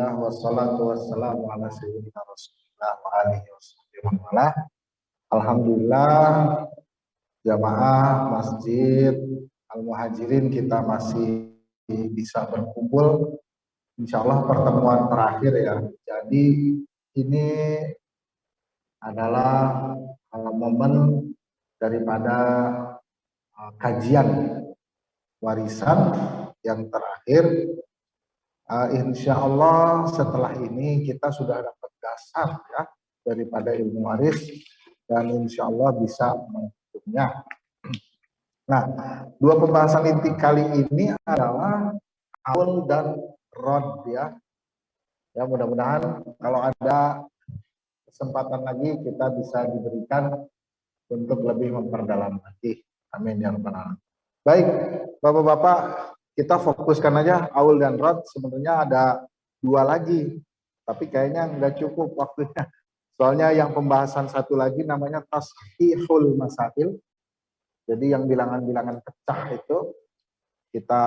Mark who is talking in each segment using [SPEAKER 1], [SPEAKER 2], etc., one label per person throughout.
[SPEAKER 1] Alhamdulillah wassalatu wassalamu ala sayyidina Rasulillah wa alihi wasallam. Alhamdulillah jamaah Masjid Al-Muhajirin kita masih bisa berkumpul. Insya Allah pertemuan terakhir ya. Jadi ini adalah momen daripada kajian warisan yang terakhir. Insya Allah setelah ini kita sudah dapat dasar ya daripada ilmu waris dan insya Allah bisa menghitungnya. Nah, dua pembahasan inti kali ini adalah aul dan rod ya. Ya mudah-mudahan kalau ada kesempatan lagi kita bisa diberikan untuk lebih memperdalam lagi. Amin ya rabbal alamin. Baik, Bapak-bapak, kita fokuskan aja aul dan rod. Sebenarnya ada dua lagi, tapi kayaknya nggak cukup waktunya. Soalnya yang pembahasan satu lagi namanya tashihul masail. Jadi yang bilangan-bilangan pecah itu kita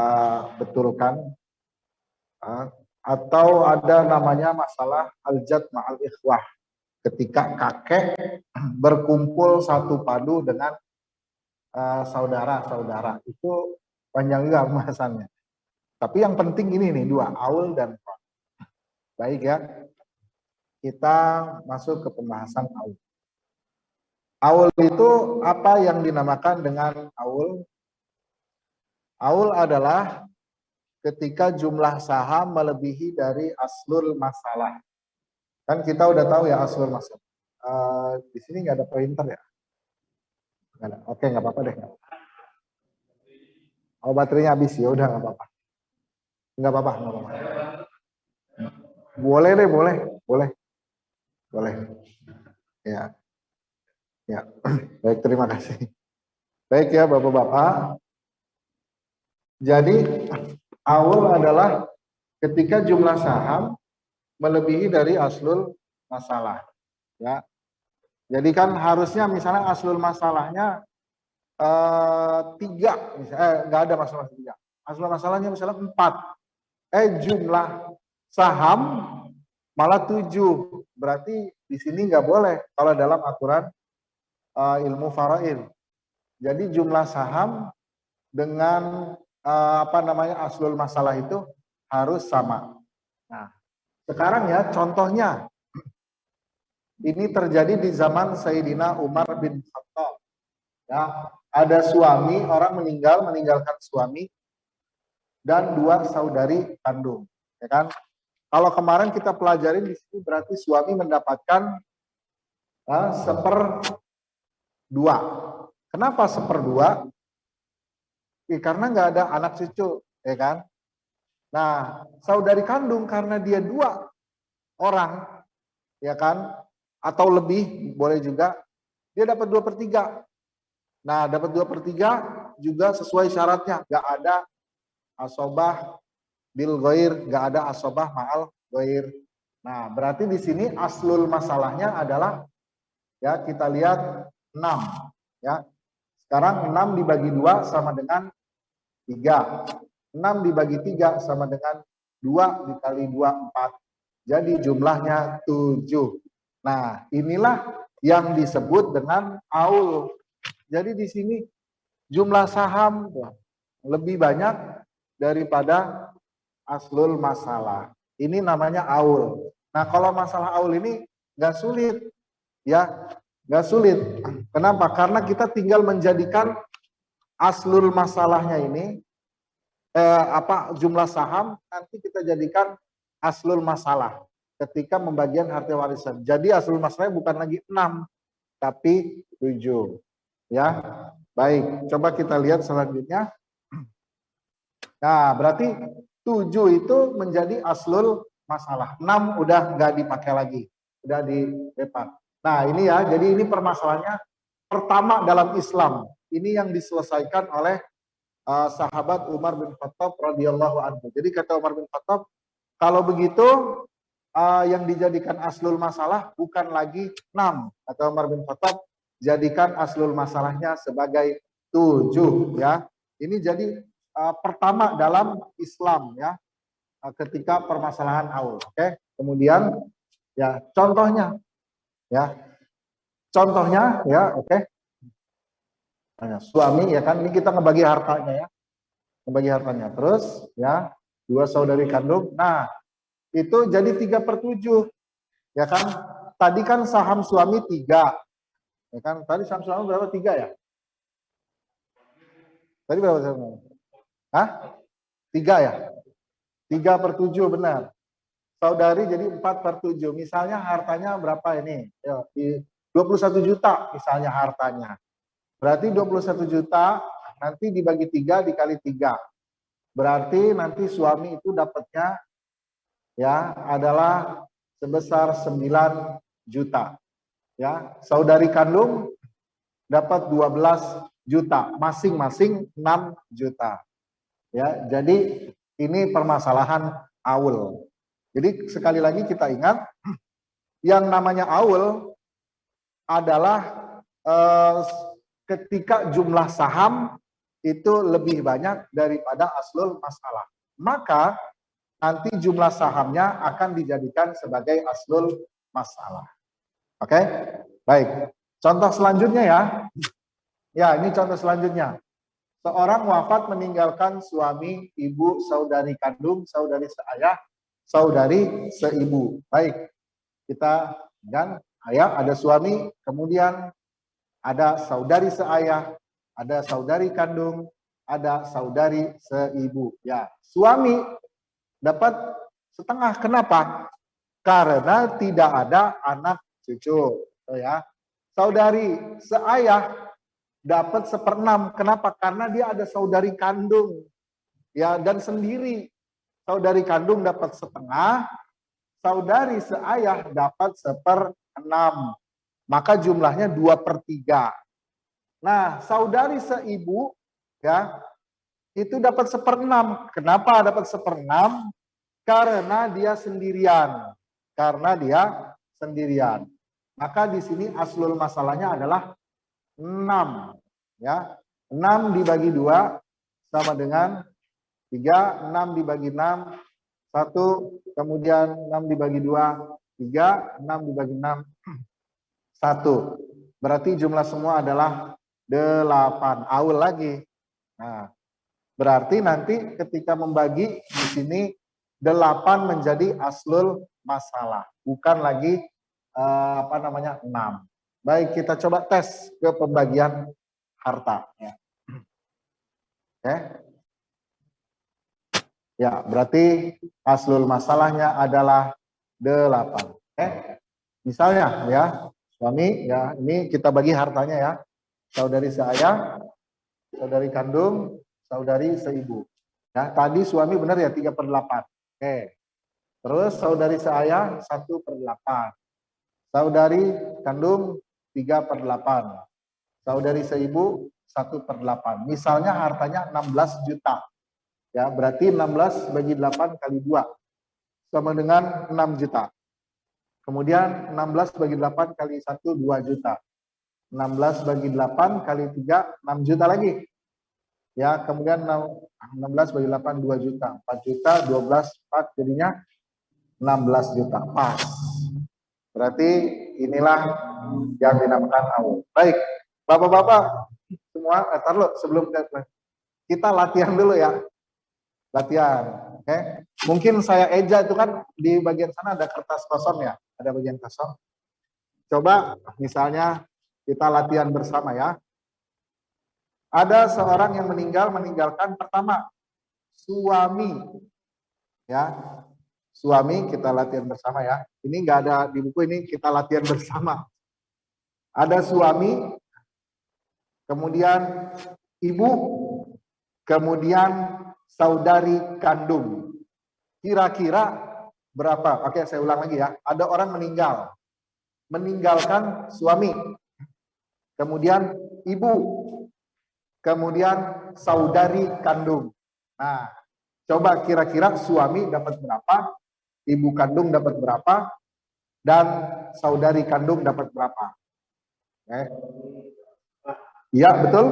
[SPEAKER 1] betulkan. Atau ada namanya masalah al-jad ma'al ikhwah. Ketika kakek berkumpul satu padu dengan saudara-saudara, itu panjang juga pembahasannya. Tapi yang penting ini nih dua, aul dan rod. Baik ya, kita masuk ke pembahasan aul. Aul itu apa yang dinamakan dengan aul? Aul adalah ketika jumlah saham melebihi dari aslul masalah. Kan kita udah tahu ya aslul masalah. Di sini nggak ada pointer ya? Nggak ada. Oke, nggak apa-apa deh. Oh, baterainya habis ya, udah nggak apa-apa. Nggak apa-apa, nggak apa-apa. Boleh deh, boleh. Ya, ya. Baik, terima kasih. Baik ya, bapak-bapak. Jadi aul adalah ketika jumlah saham melebihi dari aslul masalah. Ya, jadi kan harusnya misalnya aslul masalahnya 3, nggak ada masalah 3. Aslul masalahnya misalnya 4. Jumlah saham malah 7. Berarti di sini nggak boleh kalau dalam aturan ilmu faraid. Jadi jumlah saham dengan aslul masalah itu harus sama. Nah, sekarang ya contohnya ini terjadi di zaman Sayyidina Umar bin Khattab. Ya, ada suami, orang meninggalkan suami dan 2 saudari kandung, ya kan? Kalau kemarin kita pelajarin di sini berarti suami mendapatkan 1/2. Kenapa 1/2? Karena nggak ada anak cucu, ya kan? Nah, saudari kandung karena dia 2 orang, ya kan? Atau lebih, boleh juga, dia dapat 2/3. Nah, dapat 2/3 juga sesuai syaratnya, nggak ada asobah bil ghair, nggak ada asobah ma'al ghair. Nah, berarti di sini aslul masalahnya adalah, ya kita lihat 6, ya. Sekarang 6 dibagi 2 sama dengan 3. 6 dibagi 3 sama dengan 2 dikali 2, 4. Jadi jumlahnya 7. Nah, inilah yang disebut dengan aul. Jadi di sini jumlah saham lebih banyak daripada aslul masalah. Ini namanya aul. Nah, kalau masalah aul ini nggak sulit, ya, nggak sulit. Kenapa? Karena kita tinggal menjadikan aslul masalahnya ini jumlah saham nanti kita jadikan aslul masalah ketika membagian harta warisan. Jadi aslul masalahnya bukan lagi 6 tapi 7. Ya. Baik, coba kita lihat selanjutnya. Nah, berarti 7 itu menjadi aslul masalah. 6 udah nggak dipakai lagi, udah dilepas. Nah, ini ya, jadi ini permasalahannya pertama dalam Islam. Ini yang diselesaikan oleh sahabat Umar bin Khattab radhiyallahu anhu. Jadi kata Umar bin Khattab, kalau begitu yang dijadikan aslul masalah bukan lagi 6. Kata Umar bin Khattab, jadikan aslul masalahnya sebagai 7, ya. Ini jadi pertama dalam Islam, ya. ketika permasalahan aul. Oke. Kemudian ya contohnya ya. Contohnya ya, oke. Nah, suami ya kan, ini kita ngebagi hartanya ya. Ngebagi hartanya. Terus ya, 2 saudari kandung. Nah, itu jadi 3/7. Ya kan? Tadi kan saham suami 3. Ya kan? Tadi saham suami berapa? 3 ya? Tadi berapa saham? Hah? 3 ya? 3/7 benar. Saudari jadi 4/7. Misalnya hartanya berapa ini? Ya, 21 juta misalnya hartanya. Berarti 21 juta nanti dibagi 3 dikali 3. Berarti nanti suami itu dapatnya ya adalah sebesar 9 juta. Ya, saudari kandung dapat 12 juta, masing-masing 6 juta. Ya, jadi ini permasalahan aul. Jadi sekali lagi kita ingat, yang namanya aul adalah ketika jumlah saham itu lebih banyak daripada aslul masalah. Maka nanti jumlah sahamnya akan dijadikan sebagai aslul masalah. Oke? Baik. Contoh selanjutnya ya. Ya, ini contoh selanjutnya. Seorang wafat meninggalkan suami, ibu, saudari kandung, saudari seayah, saudari seibu. Baik, kita kan ayah ada suami, kemudian ada saudari seayah, ada saudari kandung, ada saudari seibu. Ya, suami dapat setengah. Kenapa? Karena tidak ada anak cucu. Ya, saudari seayah dapat 1/6. Kenapa? Karena dia ada saudari kandung. Ya, dan sendiri. Saudari kandung dapat setengah, saudari seayah dapat 1/6. Maka jumlahnya 2/3. Nah, saudari seibu ya, itu dapat 1/6. Kenapa dapat 1/6? Karena dia sendirian. Karena dia sendirian. Maka di sini aslul masalahnya adalah 6 ya. 6 dibagi 2 sama dengan 3, 6 dibagi 6 1, kemudian 6 dibagi 2 3, 6 dibagi 6 1. Berarti jumlah semua adalah 8. Aul lagi. Nah, berarti nanti ketika membagi di sini 8 menjadi aslul masalah, bukan lagi 6. Baik, kita coba tes ke pembagian harta. Ya. Oke. Ya, berarti aslul masalahnya adalah 8. Oke. Misalnya ya, suami ya, ini kita bagi hartanya ya. Saudari seayah, saudari kandung, saudari seibu. Ya, tadi suami benar ya 3/8. Oke. Terus saudari seayah 1/8. Saudari kandung 3/8. Saudari seibu 1/8. Misalnya hartanya 16 juta. Ya, berarti 16 bagi 8 kali 2 sama dengan 6 juta. Kemudian 16 bagi 8 kali 1 2 juta. 16 bagi 8 kali 3 6 juta lagi. Ya, kemudian 16 bagi 8 2 juta. 4 juta 12 4 jadinya 16 juta. Pas. Berarti inilah yang dinamakan aul. Baik, Bapak-bapak semua, taruh sebelum kita latihan dulu ya. Latihan, oke? Mungkin saya eja itu kan di bagian sana ada kertas kosong ya, ada bagian kosong. Coba misalnya kita latihan bersama ya. Ada seorang yang meninggalkan pertama suami, ya. Suami kita latihan bersama ya. Ini nggak ada di buku ini, kita latihan bersama. Ada suami, kemudian ibu, kemudian saudari kandung. Kira-kira berapa? Oke, saya ulang lagi ya. Ada orang meninggalkan suami, kemudian ibu, kemudian saudari kandung. Nah, coba kira-kira suami dapat berapa, ibu kandung dapat berapa, dan saudari kandung dapat berapa? Iya, betul?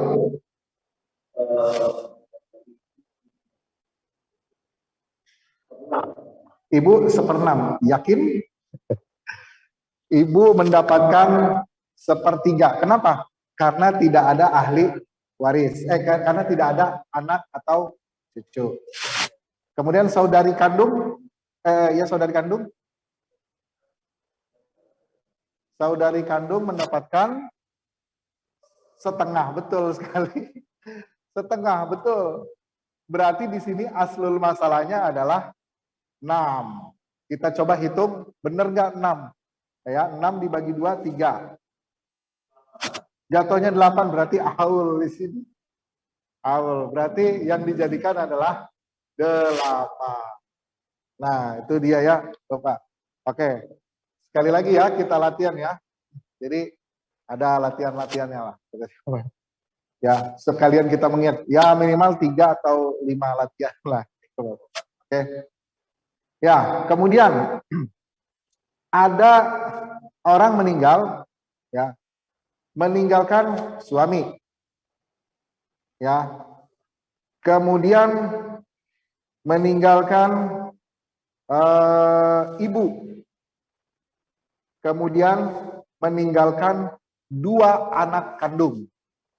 [SPEAKER 1] Ibu seperenam, yakin? Ibu mendapatkan sepertiga. Kenapa? Karena tidak ada ahli waris. Karena tidak ada anak atau cucu. Kemudian saudari kandung, ya saudari kandung. Saudari kandung mendapatkan setengah, betul sekali. Setengah, betul. Berarti di sini aslul masalahnya adalah 6. Kita coba hitung, benar nggak 6? Ya, 6 dibagi 2, 3. Jatuhnya 8, berarti aul di sini. Aul, berarti yang dijadikan adalah 8. Nah, itu dia ya, Bapak. Oke, sekali lagi ya, kita latihan ya. Jadi, ada latihan-latihannya lah. Ya, sekalian kita mengingat, ya minimal 3 atau 5 latihan lah. Oke. Ya, kemudian ada orang meninggal, ya, meninggalkan suami, ya, kemudian meninggalkan ibu, kemudian meninggalkan 2 anak kandung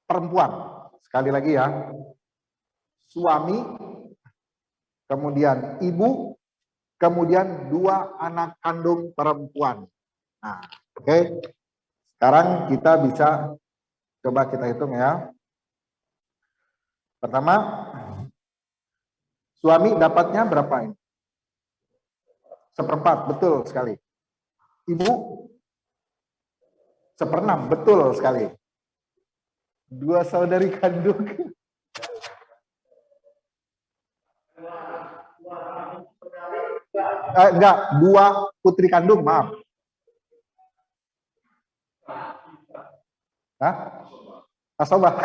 [SPEAKER 1] perempuan. Sekali lagi ya, suami, kemudian ibu, kemudian 2 anak kandung perempuan. Nah, oke. Sekarang kita bisa coba kita hitung ya. Pertama, suami dapatnya berapa ini? Seperempat, betul sekali. Ibu, seperenam, betul sekali. 2 saudari kandung. Enggak, 2 putri kandung, maaf. Hah? Asobah.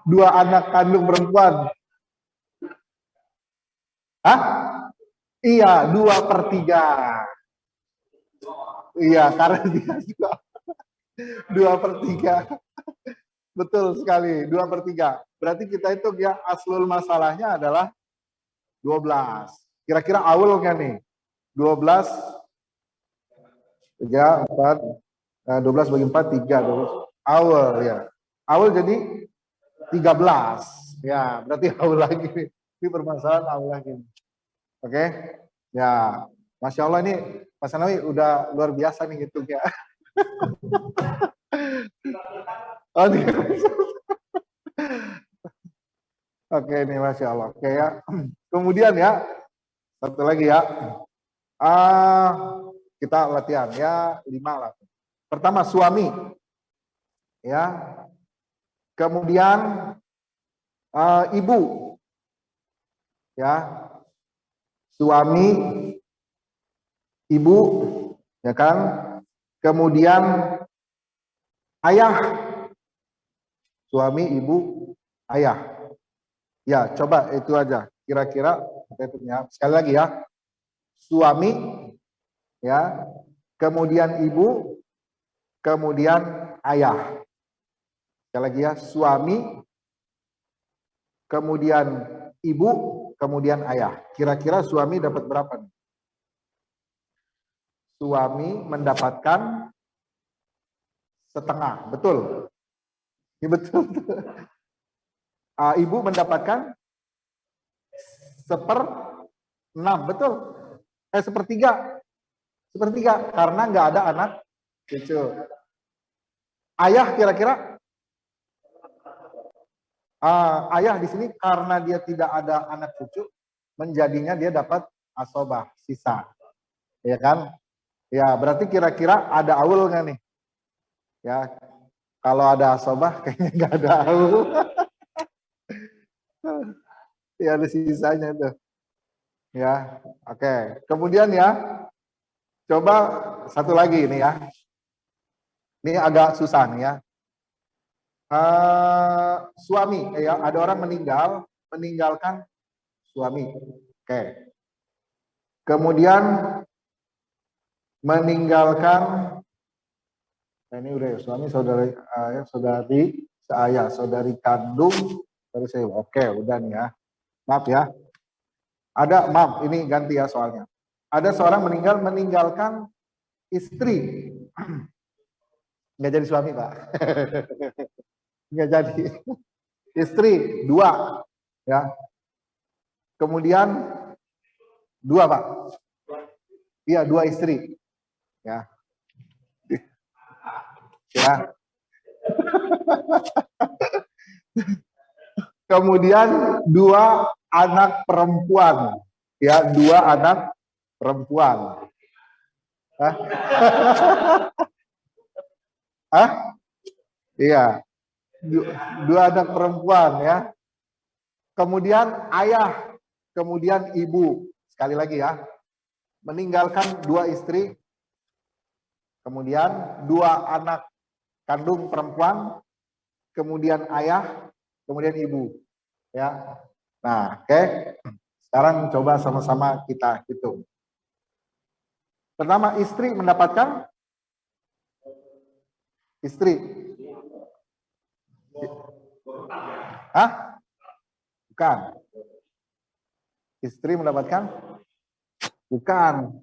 [SPEAKER 1] 2 anak kandung perempuan. Hah? Iya, 2/3. Iya, karena dia juga 2/3. Betul sekali, 2/3. Berarti kita itu ya aslul masalahnya adalah 12. Kira-kira awal kan nih? 12, 3, 4, 12 bagi 4, 3. 12. Awal ya. Awal jadi 13. Ya, berarti awal lagi. Ini permasalahan awal lagi. Oke? Ya, Masya Allah ini Mas Anawi udah luar biasa nih gitu ya. Oh, oke nih Masya Allah. Oke ya. Kemudian ya, satu lagi ya. Kita latihan ya 5 lah. Pertama suami. Ya. Kemudian ibu. Ya. Suami, ibu, ya kan? Kemudian ayah. Suami, ibu, ayah. Ya, coba itu aja. Kira-kira sekali lagi ya. Suami, ya, kemudian ibu, kemudian ayah. Sekali lagi ya, suami, kemudian ibu, kemudian ayah. Kira-kira suami dapat berapa nih? Suami mendapatkan setengah, betul? Ya, betul. Ibu mendapatkan 1/6, betul? Sepertiga. Sepertiga, karena nggak ada anak cucu. Ayah kira-kira? Ayah di sini karena dia tidak ada anak cucu, menjadinya dia dapat asobah, sisa. Ya kan? Ya, berarti kira-kira ada aul nggak nih? Ya, kalau ada asobah kayaknya nggak ada aul. Ya, ada sisanya tuh. Ya, oke. Kemudian ya, coba satu lagi ini ya. Ini agak susah nih ya. Suami, ya, ada orang meninggalkan suami. Oke. Kemudian meninggalkan, ini udah ya, suami, saudari, saudari saya, saudari kandung, saudari saya. Oke, udah nih ya. Maaf ya. Ada, maaf, ini ganti ya soalnya. Ada seorang meninggalkan istri. Nggak jadi suami, Pak. Nggak jadi. Istri, 2. Ya. Kemudian 2, Pak. Iya, 2 istri. Ya. Ya. Kemudian 2 anak perempuan. Ya, 2 anak perempuan. Hah? Hah? Iya. 2 anak perempuan ya. Kemudian ayah, kemudian ibu. Sekali lagi ya. Meninggalkan 2 istri, kemudian 2 anak kandung perempuan, kemudian ayah, kemudian ibu. Ya. Nah, oke. Sekarang coba sama-sama kita hitung. Pertama, istri mendapatkan istri. Hah? Bukan. Istri mendapatkan? Bukan.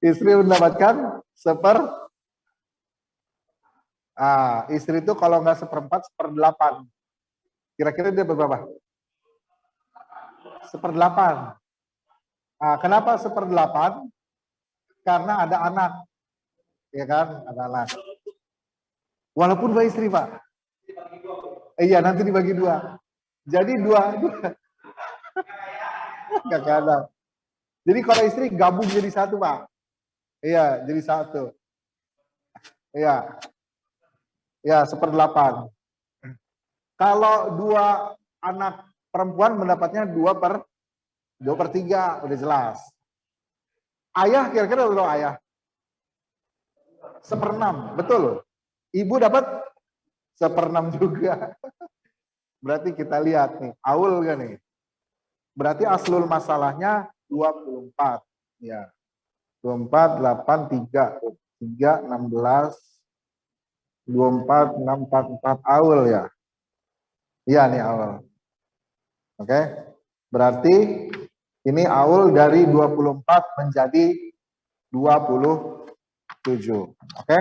[SPEAKER 1] Istri mendapatkan istri itu kalau nggak 1/4, 1/8. Kira-kira dia berapa? 1/8. Kenapa 1/8? Karena ada anak, ya kan? Ada anak. Walaupun 2 istri, Pak. Iya, nanti dibagi 2. Jadi 2. Kakak ada. Jadi kalau istri gabung jadi 1, Pak. Iya, jadi 1. Iya. Ya, 1/8. Kalau 2 anak perempuan mendapatnya 2/3, udah jelas. Ayah kira-kira berapa ayah? 1/6, betul. Ibu dapat 1/6 juga. Berarti kita lihat nih, aul kan nih. Berarti aslul masalahnya 24. Ya. 24, 8, 3. 3, 16, 24, 6, 4 aul ya. Iya nih aul. Oke. Berarti ini aul dari 24 menjadi 27. Oke?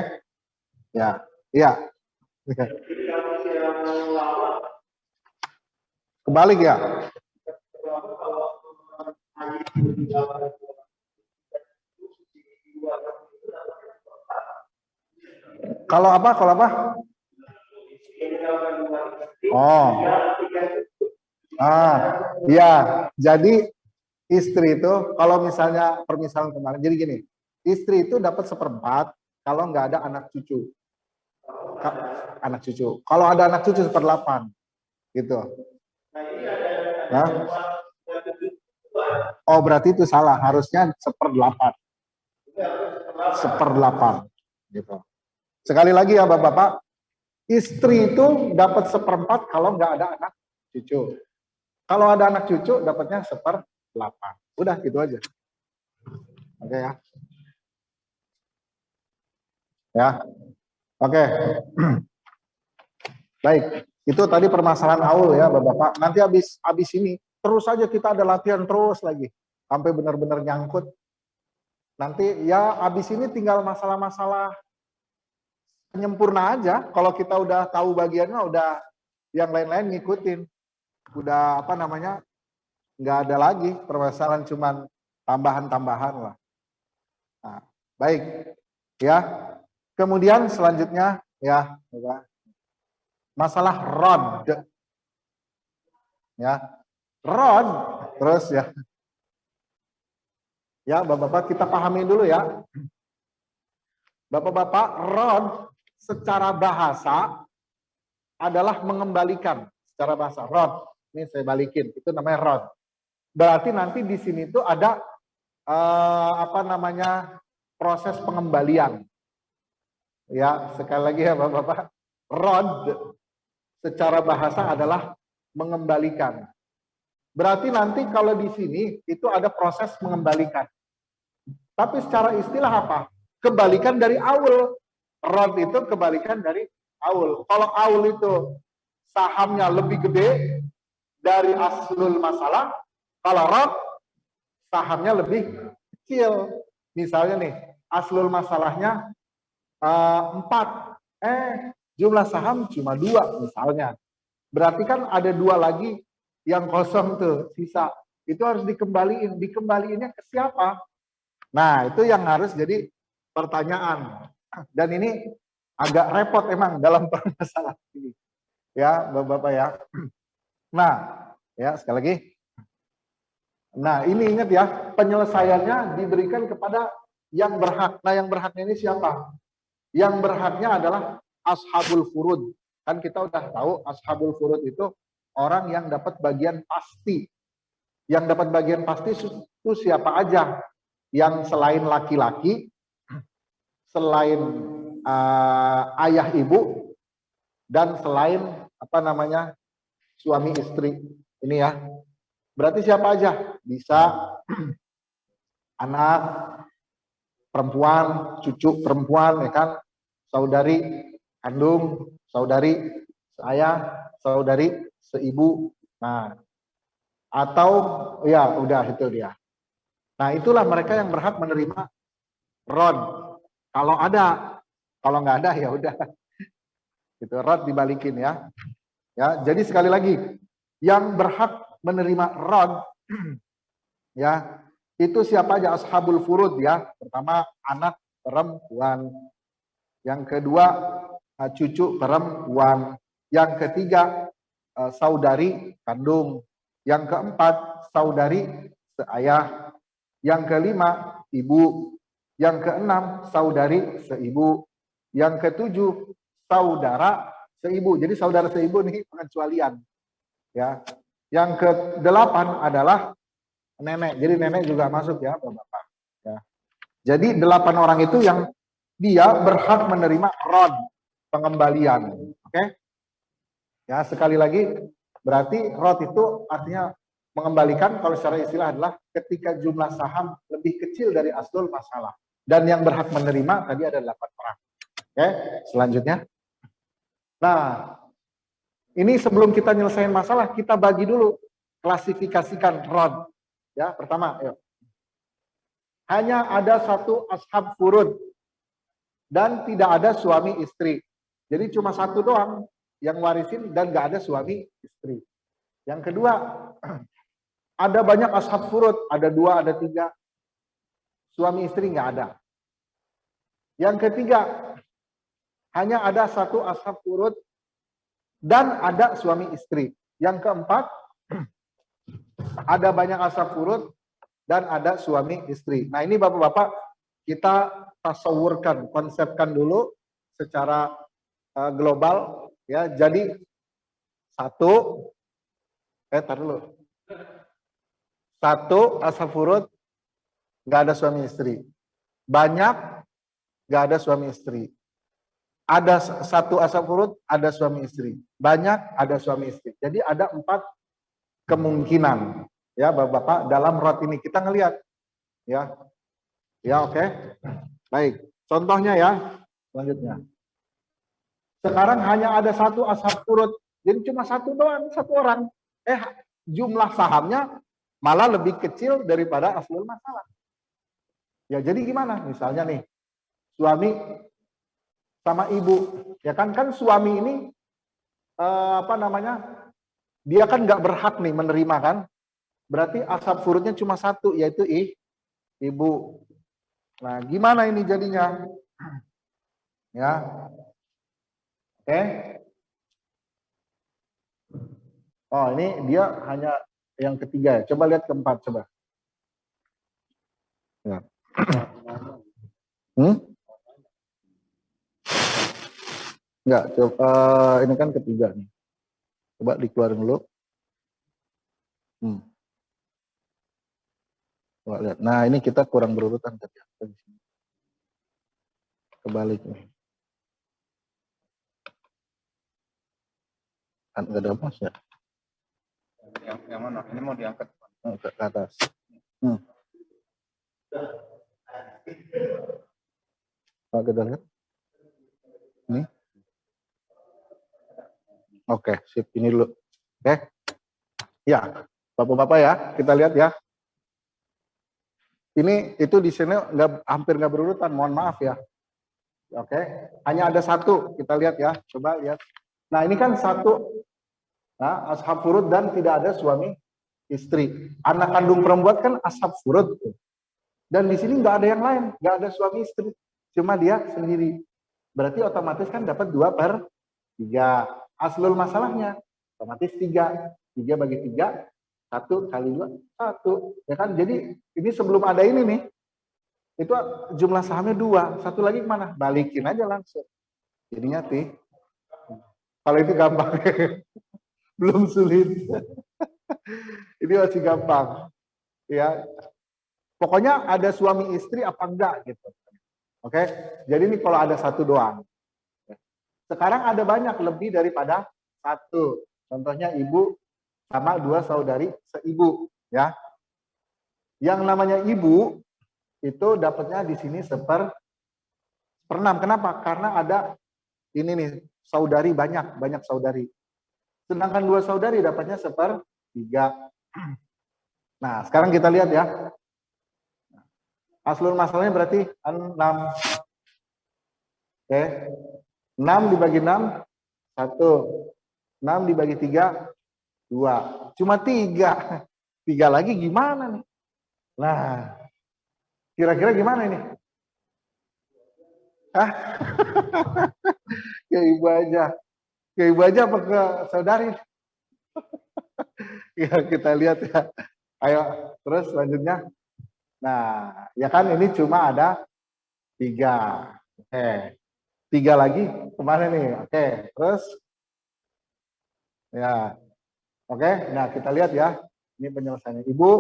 [SPEAKER 1] Ya. Iya. Kebalik ya? Kalau apa? Kalau apa? Oh. Ya. Jadi istri itu kalau misalnya permisalan kemarin, jadi gini, istri itu dapat 1/4 kalau nggak ada anak cucu. Anak cucu. Kalau ada anak cucu 1/8, gitu. Nah, oh berarti itu salah, harusnya 1/8. 1/8, gitu. Sekali lagi ya bapak-bapak, istri itu dapat 1/4 kalau nggak ada anak cucu. Kalau ada anak cucu, dapatnya 1/8. Udah gitu aja. Oke ya. Ya. Oke. Baik. Itu tadi permasalahan aul ya bapak-bapak. Nanti habis ini terus saja kita ada latihan terus lagi sampai benar-benar nyangkut. Nanti ya habis ini tinggal masalah-masalah penyempurna aja. Kalau kita udah tahu bagiannya, udah yang lain-lain ngikutin. Udah apa namanya, nggak ada lagi permasalahan, cuman tambahan-tambahan lah. Nah, baik ya. Kemudian selanjutnya ya, masalah rod ya, rod terus ya. Ya bapak-bapak kita pahami dulu ya. Bapak-bapak, rod secara bahasa adalah mengembalikan. Secara bahasa rod, ini saya balikin, itu namanya rod. Berarti nanti di sini tuh ada apa namanya, proses pengembalian. Ya, sekali lagi ya bapak-bapak, rod secara bahasa adalah mengembalikan. Berarti nanti kalau di sini itu ada proses mengembalikan. Tapi secara istilah apa? Kebalikan dari aul. Rod itu kebalikan dari aul. Kalau aul itu sahamnya lebih gede, dari aslul masalah. Kalau rod, sahamnya lebih kecil. Misalnya nih, aslul masalahnya 4, jumlah saham cuma 2 misalnya. Berarti kan ada 2 lagi yang kosong tuh, sisa. Itu harus dikembaliin. Dikembaliinnya ke siapa? Nah, itu yang harus jadi pertanyaan. Dan ini agak repot emang dalam permasalahan ini. Ya, Bapak-bapak ya. Nah, ya sekali lagi. Nah, ini ingat ya, penyelesaiannya diberikan kepada yang berhak. Nah, yang berhaknya ini siapa? Yang berhaknya adalah ashabul furud. Kan kita udah tahu ashabul furud itu orang yang dapat bagian pasti. Yang dapat bagian pasti itu siapa aja? Yang selain laki-laki, selain ayah ibu, dan selain apa namanya suami istri. Ini ya. Berarti siapa aja? Bisa anak perempuan, cucu perempuan, ya kan? Saudari kandung, saudari seayah, saudari seibu. Nah, atau ya udah itu dia. Nah, itulah mereka yang berhak menerima rod. Kalau ada, kalau nggak ada ya udah. Itu rod dibalikin ya. Ya, jadi sekali lagi, yang berhak menerima rod ya, itu siapa aja? Ashabul furud ya. Pertama anak perempuan. Yang kedua cucu perempuan. Yang ketiga saudari kandung. Yang keempat saudari seayah. Yang kelima ibu. Yang keenam saudari seibu. Yang ketujuh saudara seibu. Jadi saudara seibu nih pengecualian. Ya. Yang kedelapan adalah nenek. Jadi nenek juga masuk ya, Bapak. Ya. Jadi 8 orang itu yang dia berhak menerima rod pengembalian. Oke? Ya, sekali lagi berarti rod itu artinya mengembalikan, kalau secara istilah adalah ketika jumlah saham lebih kecil dari aslul masalah. Dan yang berhak menerima tadi ada 8 orang. Oke, selanjutnya. Nah, ini sebelum kita nyelesain masalah, kita bagi dulu, klasifikasikan rod. Ya, pertama, yuk. Hanya ada satu ashab furud dan tidak ada suami istri. Jadi cuma satu doang yang warisin dan nggak ada suami istri. Yang kedua, ada banyak ashab furud, ada 2, ada 3. Suami istri nggak ada. Yang ketiga, hanya ada satu ashab furud dan ada suami istri. Yang keempat, ada banyak ashab furud dan ada suami istri. Nah, ini Bapak-bapak kita tasawurkan, konsepkan dulu secara global ya. Jadi satu, tar dulu. Satu ashab furud nggak ada suami istri. Banyak nggak ada suami istri. Ada satu ashab furud ada suami istri. Banyak ada suami istri. Jadi ada 4 kemungkinan ya Bapak-bapak dalam rod ini kita ngelihat ya. Ya oke. Baik. Contohnya ya. Selanjutnya. Sekarang hanya ada satu ashab furud. Jadi cuma satu doang, satu orang. Jumlah sahamnya malah lebih kecil daripada aslul masalah. Ya jadi gimana? Misalnya nih, suami sama ibu, ya kan suami ini apa namanya? Dia kan nggak berhak nih menerima kan? Berarti ashab furudnya cuma satu, yaitu ibu. Nah, gimana ini jadinya? Ya, oke. Oh, ini dia hanya yang ketiga. Coba lihat keempat, coba. Ya. Enggak, coba, ini kan ketiga nih. Coba dikeluarin dulu. Coba lihat. Nah, ini kita kurang berurutan tadi. Kebalik nih. Kan nggak ada mas ya? Yang mana? Ini mau diangkat ke atas. Pak kita lihat. Ini. Oke, sip. Ini dulu. Oke. Bapak-bapak ya, kita lihat ya. Ini itu di sini hampir nggak berurutan, mohon maaf ya. Oke, hanya ada satu, kita lihat ya, coba lihat. Nah ini kan satu, nah, ashab furud dan tidak ada suami istri. Anak kandung perempuan kan ashab furud. Dan di sini nggak ada yang lain, nggak ada suami istri, cuma dia sendiri. Berarti otomatis kan dapat 2/3. Aslul masalahnya otomatis 3. 3 bagi 3, 1 kali 2, 1. Ya kan? Jadi ini sebelum ada ini nih, itu jumlah sahamnya 2. Satu lagi kemana? Balikin aja langsung. Jadinya T. Kalau itu gampang. Belum sulit. Ini masih gampang. Ya. Pokoknya ada suami istri apa enggak gitu. Oke? Jadi ini kalau ada satu doang. Sekarang ada banyak, lebih daripada satu. Contohnya ibu sama 2 saudari seibu, ya. Yang namanya ibu itu dapatnya di sini 1/6. Kenapa? Karena ada ini nih, saudari banyak saudari. Sedangkan 2 saudari dapatnya 1/3. Nah, sekarang kita lihat ya. Aslul masalahnya berarti 6. Oke. 6 dibagi 6, 1. 6 dibagi 3, 2. Cuma 3. 3 lagi gimana nih? Nah, kira-kira gimana ini? Hah? Ke ibu aja. Ke ibu aja apa ke saudari? Ya, kita lihat ya. Ayo, terus selanjutnya. Nah, ya kan ini cuma ada 3. Oke. 3 lagi kemana nih? Oke, terus. Ya, oke. Nah, kita lihat ya. Ini penyelesaiannya. Ibu,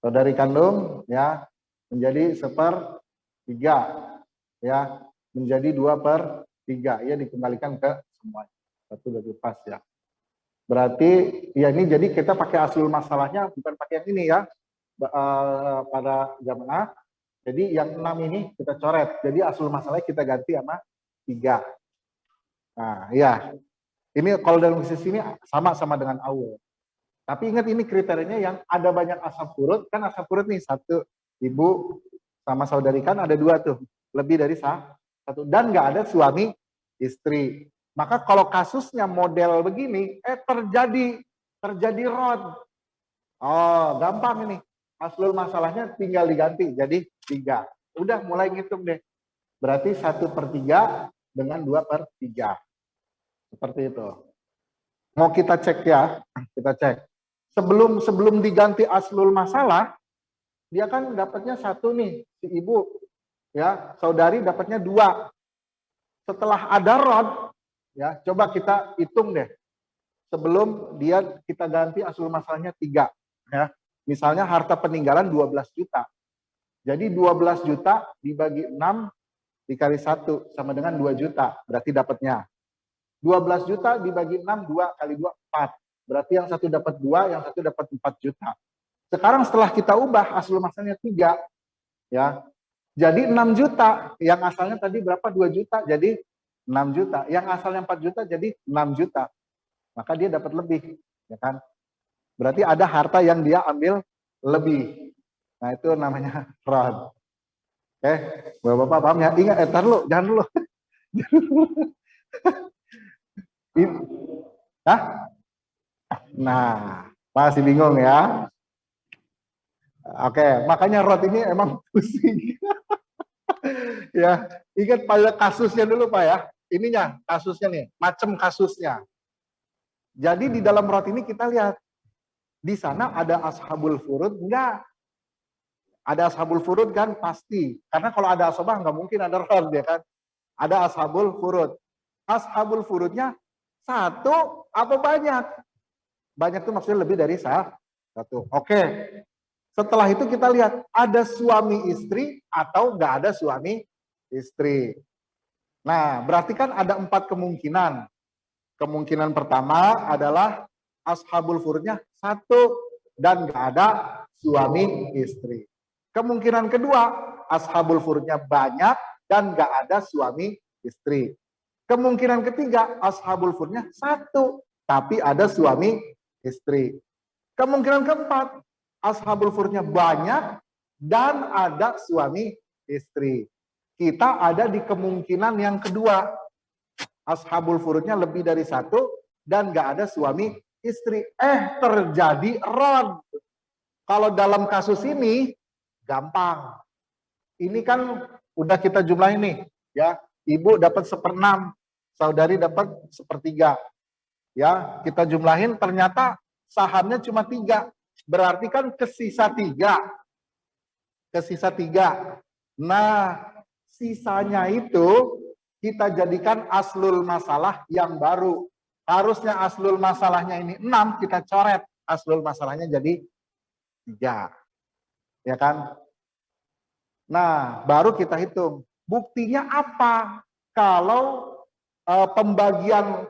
[SPEAKER 1] saudari kandung, ya, menjadi 1/3. Ya, menjadi 2/3. Ya, dikembalikan ke semuanya. Satu lebih pas ya. Berarti ya ini jadi kita pakai aslul masalahnya bukan pakai yang ini ya, pada jamaah. Jadi yang 6 ini kita coret. Jadi aslul masalahnya kita ganti sama 3. Nah ya, ini kalau dalam bisnis ini sama dengan awal. Tapi ingat ini kriterianya yang ada banyak ashab furud, kan ashab furud nih 1, ibu sama saudari kan ada 2 tuh, lebih dari 1, dan nggak ada suami istri. Maka kalau kasusnya model begini, terjadi rod. Oh, gampang ini. Aslul masalahnya tinggal diganti jadi 3. Udah mulai ngitung deh. Berarti 1/3 dengan 2/3. Seperti itu. Mau kita cek ya, kita cek. Sebelum diganti aslul masalah, dia kan dapatnya 1 nih, si ibu. Ya, saudari dapatnya 2. Setelah ada rod, ya, coba kita hitung deh. Sebelum kita ganti aslul masalahnya 3. Ya. Misalnya harta peninggalan 12 juta. Jadi 12 juta dibagi 6 dikali 1 sama dengan 2 juta. Berarti dapatnya. 12 juta dibagi 6, 2 kali 2, 4. Berarti yang satu dapat 2, yang satu dapat 4 juta. Sekarang setelah kita ubah aslul masalahnya 3. Ya. Jadi 6 juta. Yang asalnya tadi berapa? 2 juta. Jadi 6 juta. Yang asalnya 4 juta jadi 6 juta. Maka dia dapat lebih, ya kan? Berarti ada harta yang dia ambil lebih. Nah, itu namanya fraud. Oke, Bapak-bapak paham ya? Ingat, entar lu, jangan dulu. Hah? Nah, masih bingung ya? Oke, makanya rod ini emang pusing. Ya, ingat pada kasusnya dulu Pak ya. Ininya, kasusnya nih, macam kasusnya. Jadi di dalam rod ini kita lihat, di sana ada ashabul furud? Enggak. Ada ashabul furud kan? Pasti. Karena kalau ada asobah nggak mungkin ada rod ya kan? Ada ashabul furud. Ashabul furudnya 1 apa banyak? Banyak itu maksudnya lebih dari 1. Oke. Setelah itu kita lihat, ada suami istri atau nggak ada suami istri. Nah, berarti kan ada 4 kemungkinan. Kemungkinan pertama adalah ashabul furudnya 1 dan nggak ada suami istri. Kemungkinan kedua, ashabul furudnya banyak dan nggak ada suami istri. Kemungkinan ketiga, ashabul furudnya 1 tapi ada suami istri. Kemungkinan keempat, ashabul furudnya banyak dan ada suami istri. Kita ada di kemungkinan yang kedua, ashabul furudnya lebih dari satu dan nggak ada suami istri. Terjadi rod. Kalau dalam kasus ini gampang. Ini kan udah kita jumlah ini, ya. Ibu dapat 1/6, saudari dapat 1/3. Ya, kita jumlahin ternyata sahamnya cuma 3. Berarti kan kesisa 3. Kesisa 3. Nah, sisanya itu kita jadikan aslul masalah yang baru. Harusnya aslul masalahnya ini 6, kita coret. Aslul masalahnya jadi 3. Ya kan? Nah, baru kita hitung. Buktinya apa? Kalau pembagian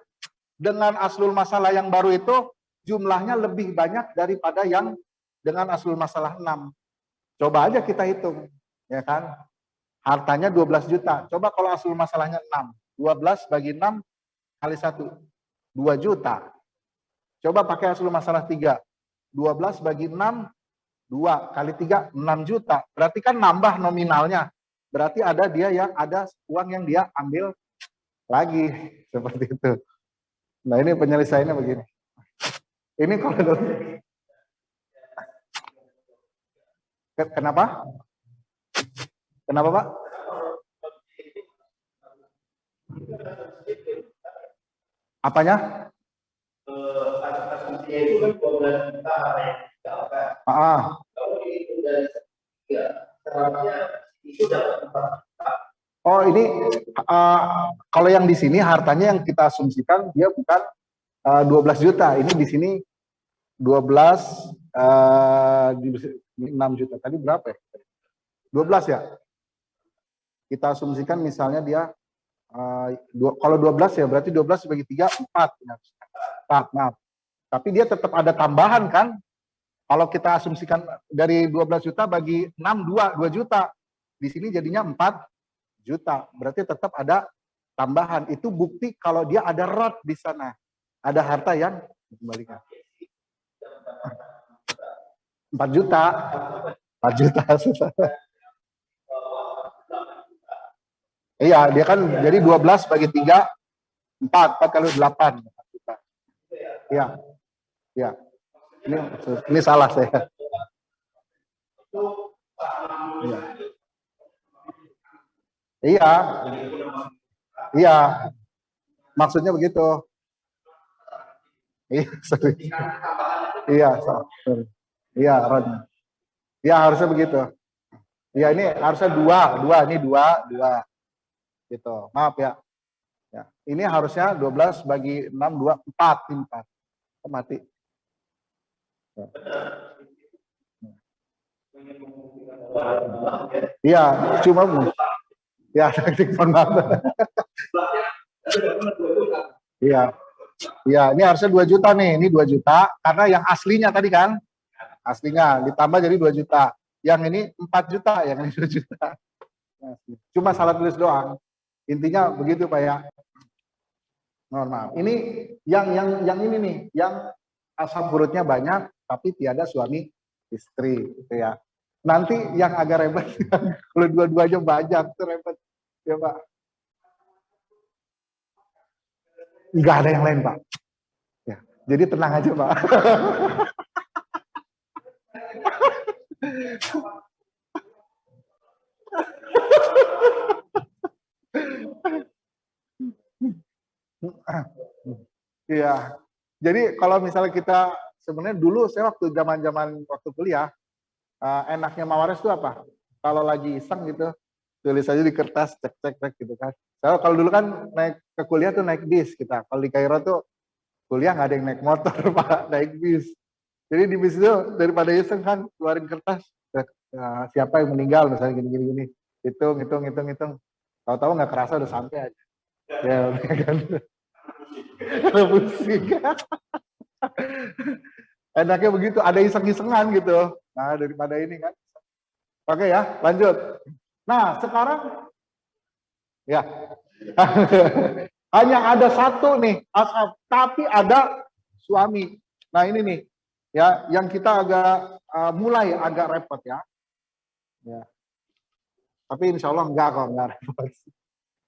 [SPEAKER 1] dengan aslul masalah yang baru itu jumlahnya lebih banyak daripada yang dengan aslul masalah 6. Coba aja kita hitung, ya kan? Hartanya 12 juta. Coba kalau aslul masalahnya 6. 12 bagi 6 kali 1. 2 juta. Coba pakai aslul masalah 3. 12 bagi 6, 2 kali 3, 6 juta. Berarti kan nambah nominalnya. Berarti ada dia yang ada uang yang dia ambil lagi. Seperti itu. Nah, ini penyelesaiannya begini. Ini kalau kenapa? Kenapa, Pak? Apanya?
[SPEAKER 2] Asumsinya itu kan 12 juta kalau dihitung dari 3, seharusnya itu dapat 4 juta.
[SPEAKER 1] Oh, ini kalau yang di sini hartanya yang kita asumsikan dia bukan 12 juta. Ini di sini 12 6 juta. Tadi berapa ya? 12 ya? Kita asumsikan misalnya dia kalau 12 ya berarti 12 bagi 3 4. 4, maaf. Tapi dia tetap ada tambahan kan? Kalau kita asumsikan dari 12 juta bagi 6 2 juta. Di sini jadinya 4 juta. Berarti tetap ada tambahan. Itu bukti kalau dia ada rot di sana. Ada harta yang dikembalikan. 4 juta. 4 juta. Iya, dia kan jadi 12 bagi 3 4 kali 8. 4 juta. Iya. Iya. Ini salah saya. Iya. Iya. Iya. Maksudnya begitu. Iya, sorry. Iya, sorry. Iya, Ron. Iya, harusnya begitu. Iya, ini harusnya 2, ini 2. Gitu. Maaf ya. Ya. Ini harusnya 12 bagi 6 2 4. Mati. Iya, cuma ya teknik maaf. Iya. Iya, ini harusnya 2 juta nih. Ini 2 juta karena yang aslinya tadi kan. Aslinya ditambah jadi 2 juta. Yang ini 4 juta, yang ini 2 juta. Cuma salah tulis doang. Intinya begitu Pak ya. Mohon maaf. Ini yang ini nih, yang asam urutnya banyak tapi tiada suami istri gitu ya. Nanti yang agak ribet kalau dua-duanya banyak itu ribet ya Pak. Enggak ada yang lain Pak. Ya, jadi tenang aja Pak. Iya. Jadi kalau misalnya kita sebenarnya dulu saya waktu zaman-zaman waktu kuliah enaknya Mawares itu apa? Kalau lagi iseng gitu tulis aja di kertas cek gitu kan. Kalau dulu kan naik ke kuliah tuh naik bis kita. Kalau di Kairo tuh kuliah nggak ada yang naik motor Pak, naik bis. Jadi di bis itu daripada iseng kan keluarin kertas siapa yang meninggal misalnya gini. Hitung. Tahu-tahu nggak kerasa udah sampai aja. Ya kan. Musik. Enaknya begitu, ada iseng-isengan gitu. Nah, daripada ini kan. Oke ya, lanjut. Nah, sekarang ya. Hanya ada satu nih ashab, tapi ada suami. Nah, ini nih. Ya, yang kita agak mulai agak repot ya. Ya. Tapi insya Allah enggak repot.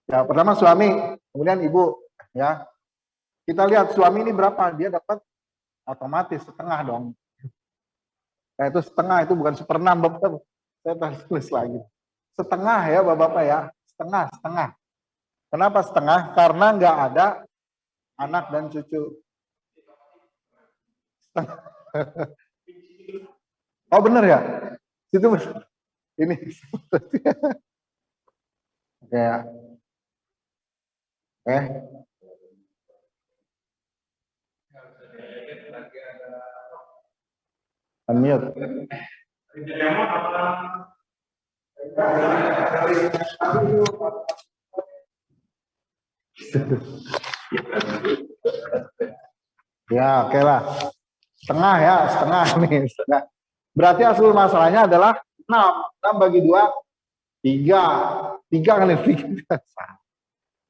[SPEAKER 1] Ya, pertama suami, kemudian ibu. Ya, kita lihat suami ini berapa, dia dapat otomatis setengah dong. Nah, itu setengah, itu bukan seperenam, Bapak. Saya tulis lagi. Setengah ya, Bapak-Bapak ya. Setengah. Kenapa setengah? Karena nggak ada anak dan cucu. Oh bener ya? Itu ini. Oke ya. Unmute. Ya, oke lah. Setengah ya, setengah nih. Setengah. Berarti asal masalahnya adalah 6. 6 bagi 2, 3. 3 kan ini.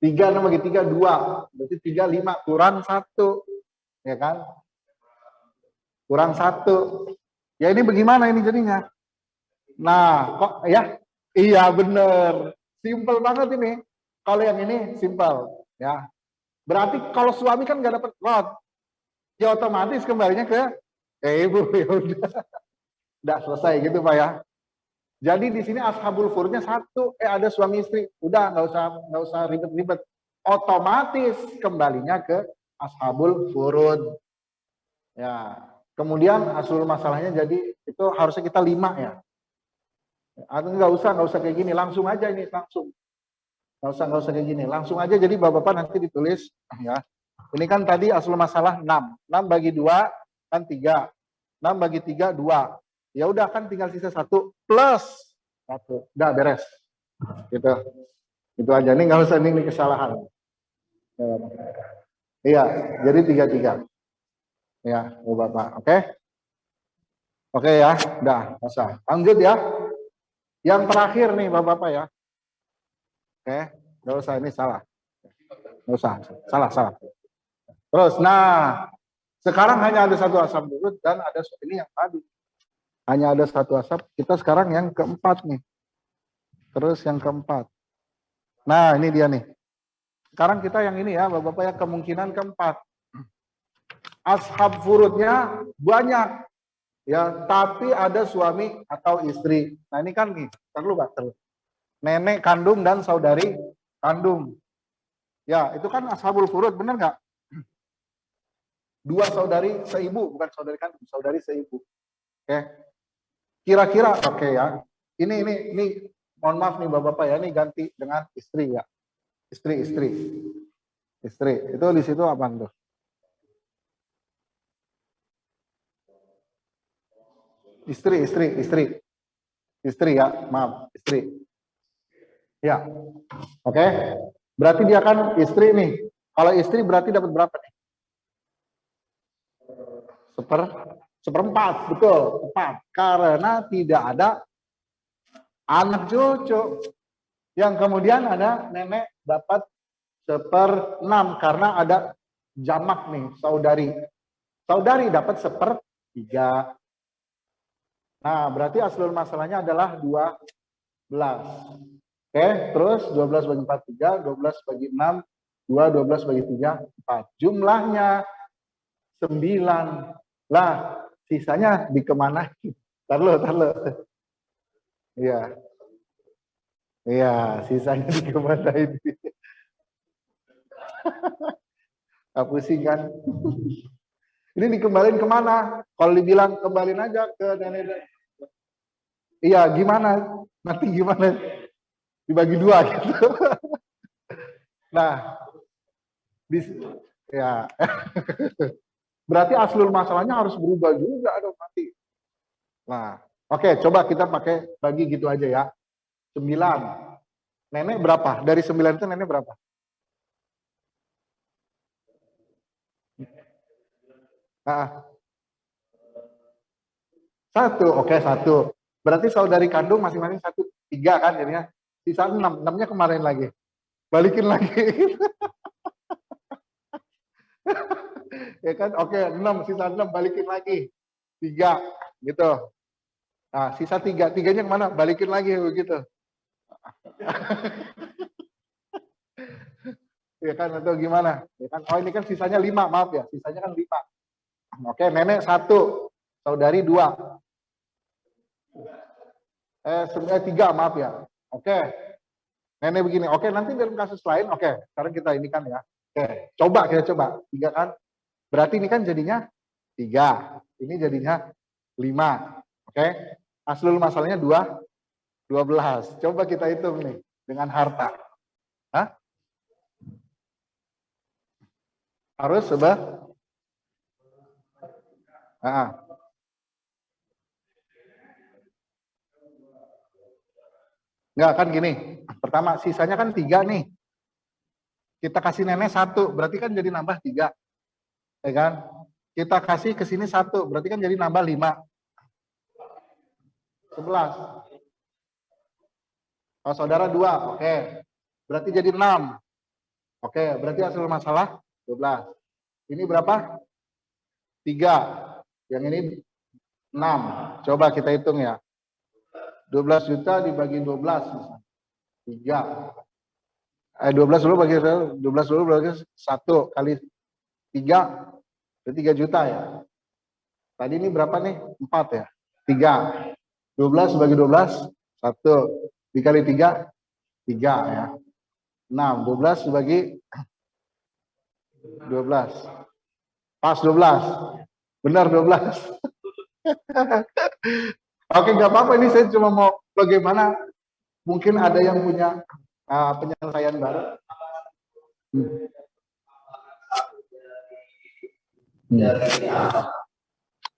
[SPEAKER 1] 3, 6 bagi 3, 2. Berarti 3, 5. Kurang 1. Ya kan? Kurang 1. Ya ini bagaimana ini jadinya? Nah, kok ya? Iya bener. Simple banget ini. Kalau yang ini simple. Ya. Berarti kalau suami kan nggak dapat lot. Ya otomatis kembalinya ke ibu. Ya udah selesai gitu Pak ya. Jadi di sini ashabul furudnya 1, ada suami istri, udah nggak usah ribet-ribet, otomatis kembalinya ke ashabul furud. Ya, kemudian asul masalahnya jadi itu harusnya kita 5 ya. Atau nggak usah kayak gini, langsung aja ini langsung, nggak usah kayak gini, langsung aja. Jadi bapak-bapak nanti ditulis ya. Ini kan tadi asul masalah 6, 6 bagi 2 kan 3, 6 bagi 3 2. Ya udah kan tinggal sisa 1 plus 1. Udah beres. Gitu. Itu aja. Ini nggak usah ini kesalahan. Iya, jadi 3-3. Ya, Bapak. Oke? Oke ya, udah, nggak usah. Lanjut ya. Yang terakhir nih Bapak-Bapak ya. Oke, nggak usah, ini salah. Nggak usah, salah. Terus, nah, sekarang hanya ada satu asam urut dan ada ini yang tadi. Hanya ada satu asap, kita sekarang yang keempat nih. Terus yang keempat. Nah, ini dia nih. Sekarang kita yang ini ya, Bapak-Bapak ya, kemungkinan keempat. Ashab furudnya banyak. Ya, tapi ada suami atau istri. Nah, ini kan nih, terlalu Pak, terlalu. Nenek kandung dan saudari kandung. Ya, itu kan ashabul furud, benar nggak? 2 saudari seibu, bukan saudari kandung, saudari seibu. Oke. Kira-kira oke ya. Ini mohon maaf nih Bapak-bapak ya, ini ganti dengan istri ya. Istri. Itu di situ apa tuh? Istri ya, maaf, istri. Ya. Oke. Berarti dia kan istri nih. Kalau istri berarti dapat berapa nih? Seperempat, betul, tepat. Karena tidak ada anak cucu. Yang kemudian ada nenek dapat 1/6 karena ada jamak nih, saudari. Saudari dapat 1/3. Nah, berarti aslul masalahnya adalah 12. Oke, terus 12 bagi 4, 3, 12 bagi 6, 2, 12 bagi 3, 4. Jumlahnya 9. Lah, sisanya dikemanain? Taruh. Iya. Iya, sisanya dikemanain? Pusing kan? Ini dikembaliin kemana? Kalau dibilang kembaliin aja ke nenek. Iya, gimana? Nanti gimana? Dibagi 2 gitu. Nah, ya. Berarti aslul masalahnya harus berubah juga dong nanti. Nah, oke, coba kita pakai bagi gitu aja ya. 9. Nenek berapa? Dari 9 itu nenek berapa? Nah, 1, oke 1. Berarti saudari kandung masing-masing 1, 3 kan jadinya. Sisa 6, 6-nya kemarin lagi. Balikin lagi. Ya kan, oke 6, sisa 6 balikin lagi. 3, gitu. Nah, sisa 3, tiganya kemana? Balikin lagi begitu. Ya kan, atau gimana? Ya kan? Oh, ini kan sisanya 5, maaf ya, sisanya kan 5. Oke, nenek 1, saudari 2. 3, maaf ya. Oke, nenek begini. Oke, nanti dalam kasus lain, oke, sekarang kita ini kan ya. Oke, kita coba. 3 kan, berarti ini kan jadinya 3. Ini jadinya 5. Oke, aslul masalahnya 12. Coba kita hitung nih, dengan harta. Hah? Harus Enggak kan gini. Pertama, sisanya kan 3 nih. Kita kasih nenek 1, berarti kan jadi nambah 3. Ya kan? Kita kasih ke sini 1, berarti kan jadi nambah 5. 11. Oh, saudara 2, oke. Berarti jadi 6. Oke, berarti hasil masalah 12. Ini berapa? 3. Yang ini 6. Coba kita hitung ya. 12 juta dibagi 12 misalnya. 3. 12 dulu bagi 12 dulu bagi 1 kali 3, berarti 3 juta ya. Tadi ini berapa nih? 4 ya. 3. 12 bagi 12, 1. Dikali 3, 3 ya. 6. 12 bagi 12. Pas 12. Benar 12. Oke, nggak apa-apa. Ini saya cuma mau bagaimana mungkin ada yang punya penyelesaian baru.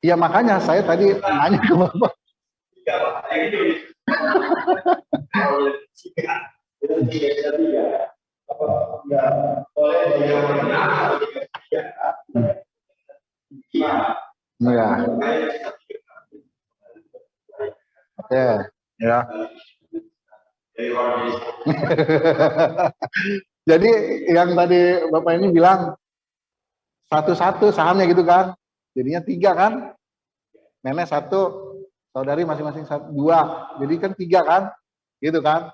[SPEAKER 1] Iya, makanya saya tadi nanya ke Bapak. Ya. Oke, ya. Jadi yang tadi Bapak ini bilang satu-satu sahamnya gitu kan, jadinya 3 kan, nenek 1, saudari masing-masing 2, jadi kan 3 kan, gitu kan.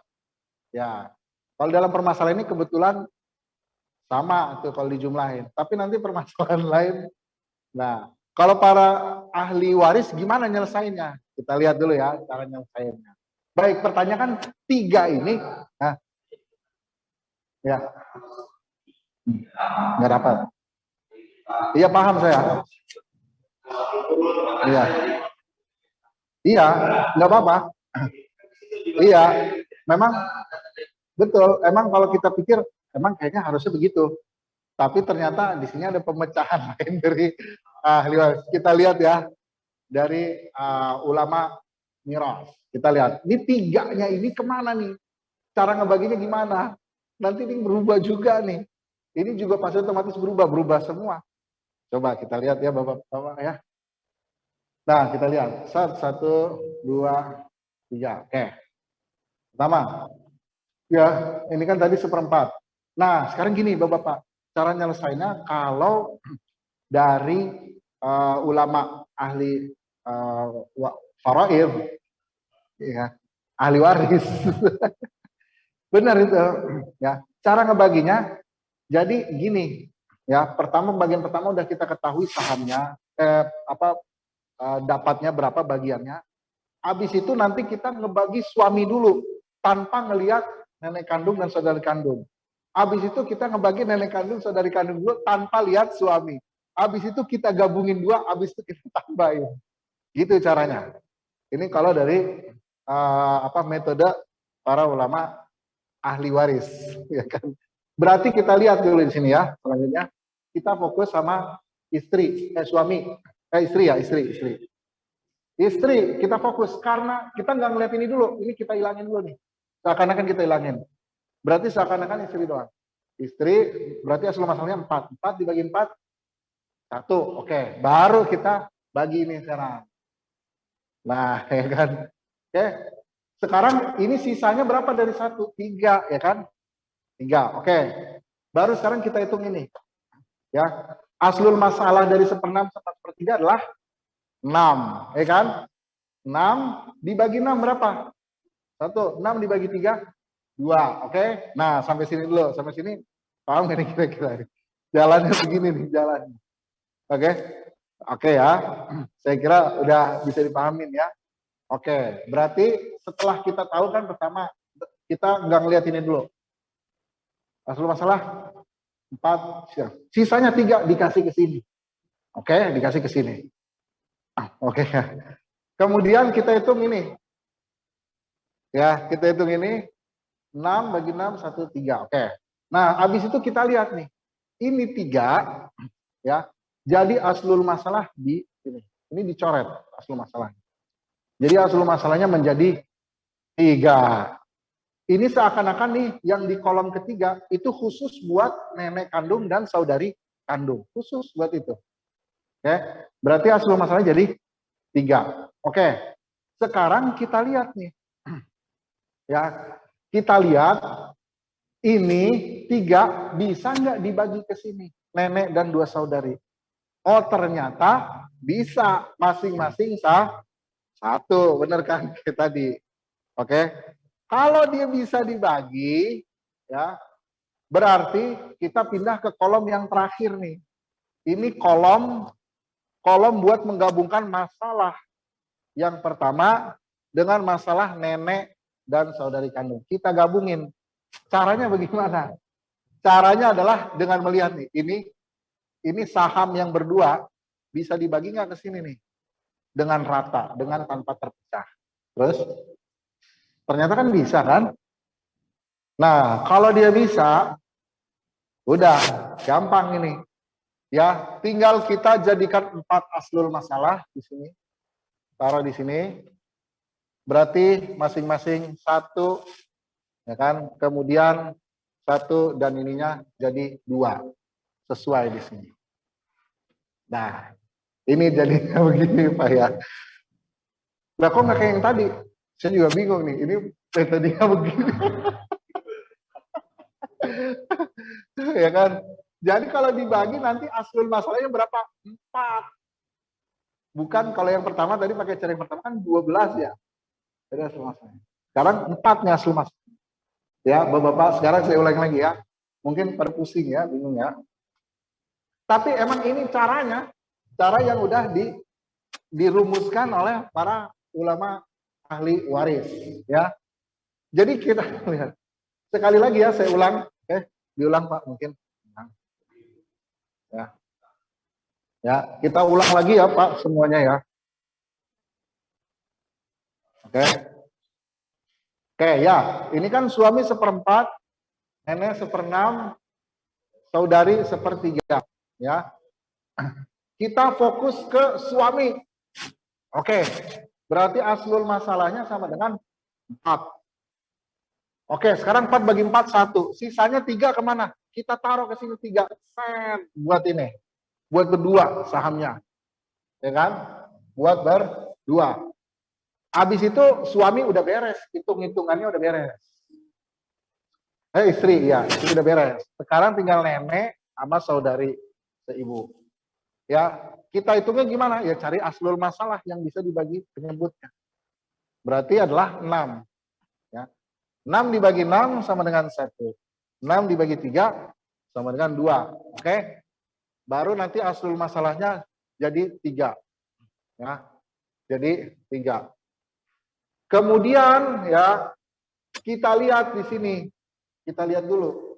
[SPEAKER 1] Ya, kalau dalam permasalahan ini kebetulan sama tuh kalau dijumlahin, tapi nanti permasalahan lain. Nah, kalau para ahli waris gimana nyelesainnya? Kita lihat dulu ya cara nyelesainnya. Baik, pertanyaan 3 ini, nah, ya, nggak dapat. Iya, paham saya. Iya, iya, nggak apa-apa. Iya, memang betul. Emang kalau kita pikir, emang kayaknya harusnya begitu. Tapi ternyata di sini ada pemecahan lain dari ahli waris. Kita lihat ya, dari ulama miras. Kita lihat, ini 3-nya ini kemana nih? Cara ngebaginya gimana? Nanti ini berubah juga nih. Ini juga pasti otomatis berubah semua. Coba kita lihat ya Bapak-Bapak ya. Nah, kita lihat. 1, 2, 3. Oke. Pertama. Ya, ini kan tadi 1/4. Nah, sekarang gini Bapak-Bapak. Cara nyelesainnya kalau dari ulama ahli faraid, ya, ahli waris. Benar itu. Ya, cara ngebaginya jadi gini. Ya, bagian pertama udah kita ketahui sahamnya, dapatnya berapa bagiannya. Habis itu nanti kita ngebagi suami dulu tanpa ngelihat nenek kandung dan saudari kandung. Habis itu kita ngebagi nenek kandung, saudari kandung dulu tanpa lihat suami. Habis itu kita gabungin 2, habis itu kita tambahin. Gitu caranya. Ini kalau dari metode para ulama ahli waris, ya kan. Berarti kita lihat dulu di sini ya. Selanjutnya kita fokus sama istri, istri. Istri kita fokus karena kita nggak ngeliat ini dulu. Ini kita hilangin dulu nih. Seakan-akan kita hilangin. Berarti seakan-akan istri doang. Istri berarti asal masalahnya 4. 4 dibagi 4, 1. Oke, baru kita bagi ini sekarang. Nah, ya kan. Oke. Sekarang ini sisanya berapa dari 1? 3, ya kan? 3. Oke. Baru sekarang kita hitung ini. Ya. Aslul masalah dari 1/6 sampai 1/3 adalah 6, ya kan? 6 dibagi 6 berapa? 1, 6 dibagi 3, 2, oke? Nah, sampai sini dulu, sampai sini paham nggak nih kira-kira? Jalannya begini nih, jalan. Oke? Oke ya, saya kira udah bisa dipahamin ya. Oke, berarti setelah kita tahu kan pertama, kita nggak ngeliat ini dulu. Asal masalah 4, sisanya 3 dikasih ke sini. Oke, dikasih ke sini. Oke. Kemudian kita hitung ini. Ya, kita hitung ini 6 bagi 6 1 3. Oke. Nah, habis itu kita lihat nih. Ini 3 ya. Jadi aslul masalah di sini. Ini dicoret aslul masalah. Jadi aslul masalahnya menjadi 3. Ini seakan-akan nih yang di kolom ketiga itu khusus buat nenek kandung dan saudari kandung. Khusus buat itu. Oke. Berarti aslul masalahnya jadi 3. Oke. Sekarang kita lihat nih. Ya, kita lihat ini 3 bisa nggak dibagi ke sini, nenek dan 2 saudari. Oh, ternyata bisa, masing-masing satu, bener kan kayak tadi. Oke, kalau dia bisa dibagi, ya berarti kita pindah ke kolom yang terakhir nih. Ini kolom buat menggabungkan masalah yang pertama dengan masalah nenek dan saudari kandung. Kita gabungin. Caranya bagaimana? Caranya adalah dengan melihat nih, ini saham yang berdua bisa dibagi nggak ke sini nih? Dengan rata, dengan tanpa terpecah. Terus ternyata kan bisa kan? Nah, kalau dia bisa, udah gampang ini. Ya, tinggal kita jadikan 4 aslul masalah di sini. Taruh di sini. Berarti masing-masing 1, ya kan? Kemudian 1 dan ininya jadi 2. Sesuai di sini. Nah, ini jadinya begini Pak ya. Nah, kok nggak kayak yang tadi? Saya juga bingung nih. Ini metodenya begini. Ya kan? Jadi kalau dibagi nanti aslul masalahnya berapa? 4. Bukan kalau yang pertama tadi pakai cara yang pertama kan 12 ya. Jadi aslul masalahnya. Sekarang 4-nya aslul masalah. Ya, Bapak-bapak, sekarang saya ulangi lagi ya. Mungkin pada pusing ya, bingung ya. Tapi emang ini caranya, cara yang udah dirumuskan oleh para ulama ahli waris ya. Jadi kita lihat sekali lagi ya, saya ulang, diulang Pak mungkin. Ya. Ya, kita ulang lagi ya Pak semuanya ya. Oke. Oke ya, ini kan suami 1/4, nenek 1/6, saudari 1/3 ya. Kita fokus ke suami. Oke. Berarti aslul masalahnya sama dengan 4. Oke, sekarang 4 bagi 4 1. Sisanya 3 kemana? Kita taruh ke sini 3. Set buat ini. Buat berdua sahamnya. Ya kan? Buat berdua. Habis itu suami udah beres, hitung-hitungannya udah beres. Istri ya, itu udah beres. Sekarang tinggal nenek sama saudari seibu. Ya, kita hitungnya gimana? Ya cari aslul masalah yang bisa dibagi penyebutnya. Berarti adalah 6. Ya. 6 dibagi 6 sama dengan 1. 6 dibagi 3 sama dengan 2. Oke? Baru nanti aslul masalahnya jadi 3. Ya. Jadi 3. Kemudian ya kita lihat di sini. Kita lihat dulu.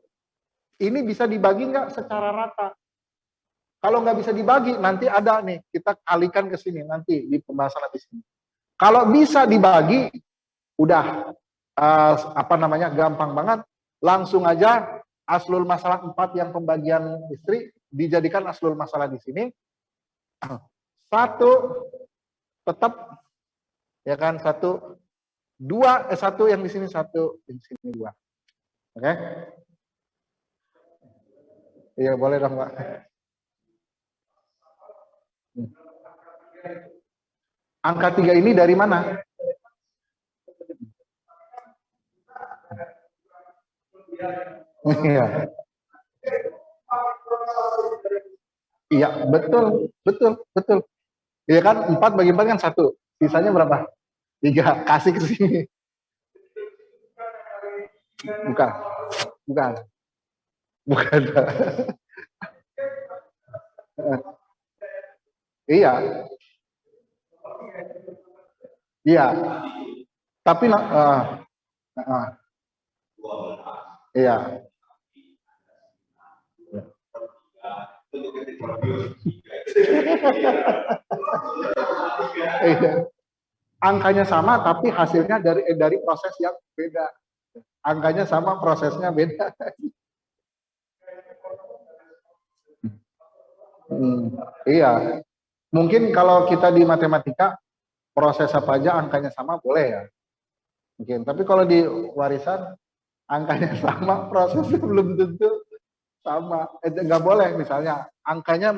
[SPEAKER 1] Ini bisa dibagi nggak secara rata? Kalau nggak bisa dibagi, nanti ada nih. Kita kalikan ke sini nanti di pembahasan habis ini. Kalau bisa dibagi, udah gampang banget. Langsung aja aslul masalah 4 yang pembagian istri dijadikan aslul masalah di sini. 1 tetap ya kan 1 2 1 yang di sini 1 yang di sini 2. Oke? Iya, boleh dong, Pak. Angka 3 ini dari mana? Iya. Iya, betul. Iya kan, 4 bagi 4 kan 1. Sisanya berapa? 3. Kasih ke sini. Bukan. Bukan. Bukan. Iya. Iya. Tapi iya. Iya. Angkanya sama tapi hasilnya dari proses yang beda. Angkanya sama, prosesnya beda. Iya. Mungkin kalau kita di matematika proses apa aja angkanya sama boleh ya. Mungkin. Tapi kalau di warisan angkanya sama, prosesnya belum tentu sama. Nggak boleh misalnya angkanya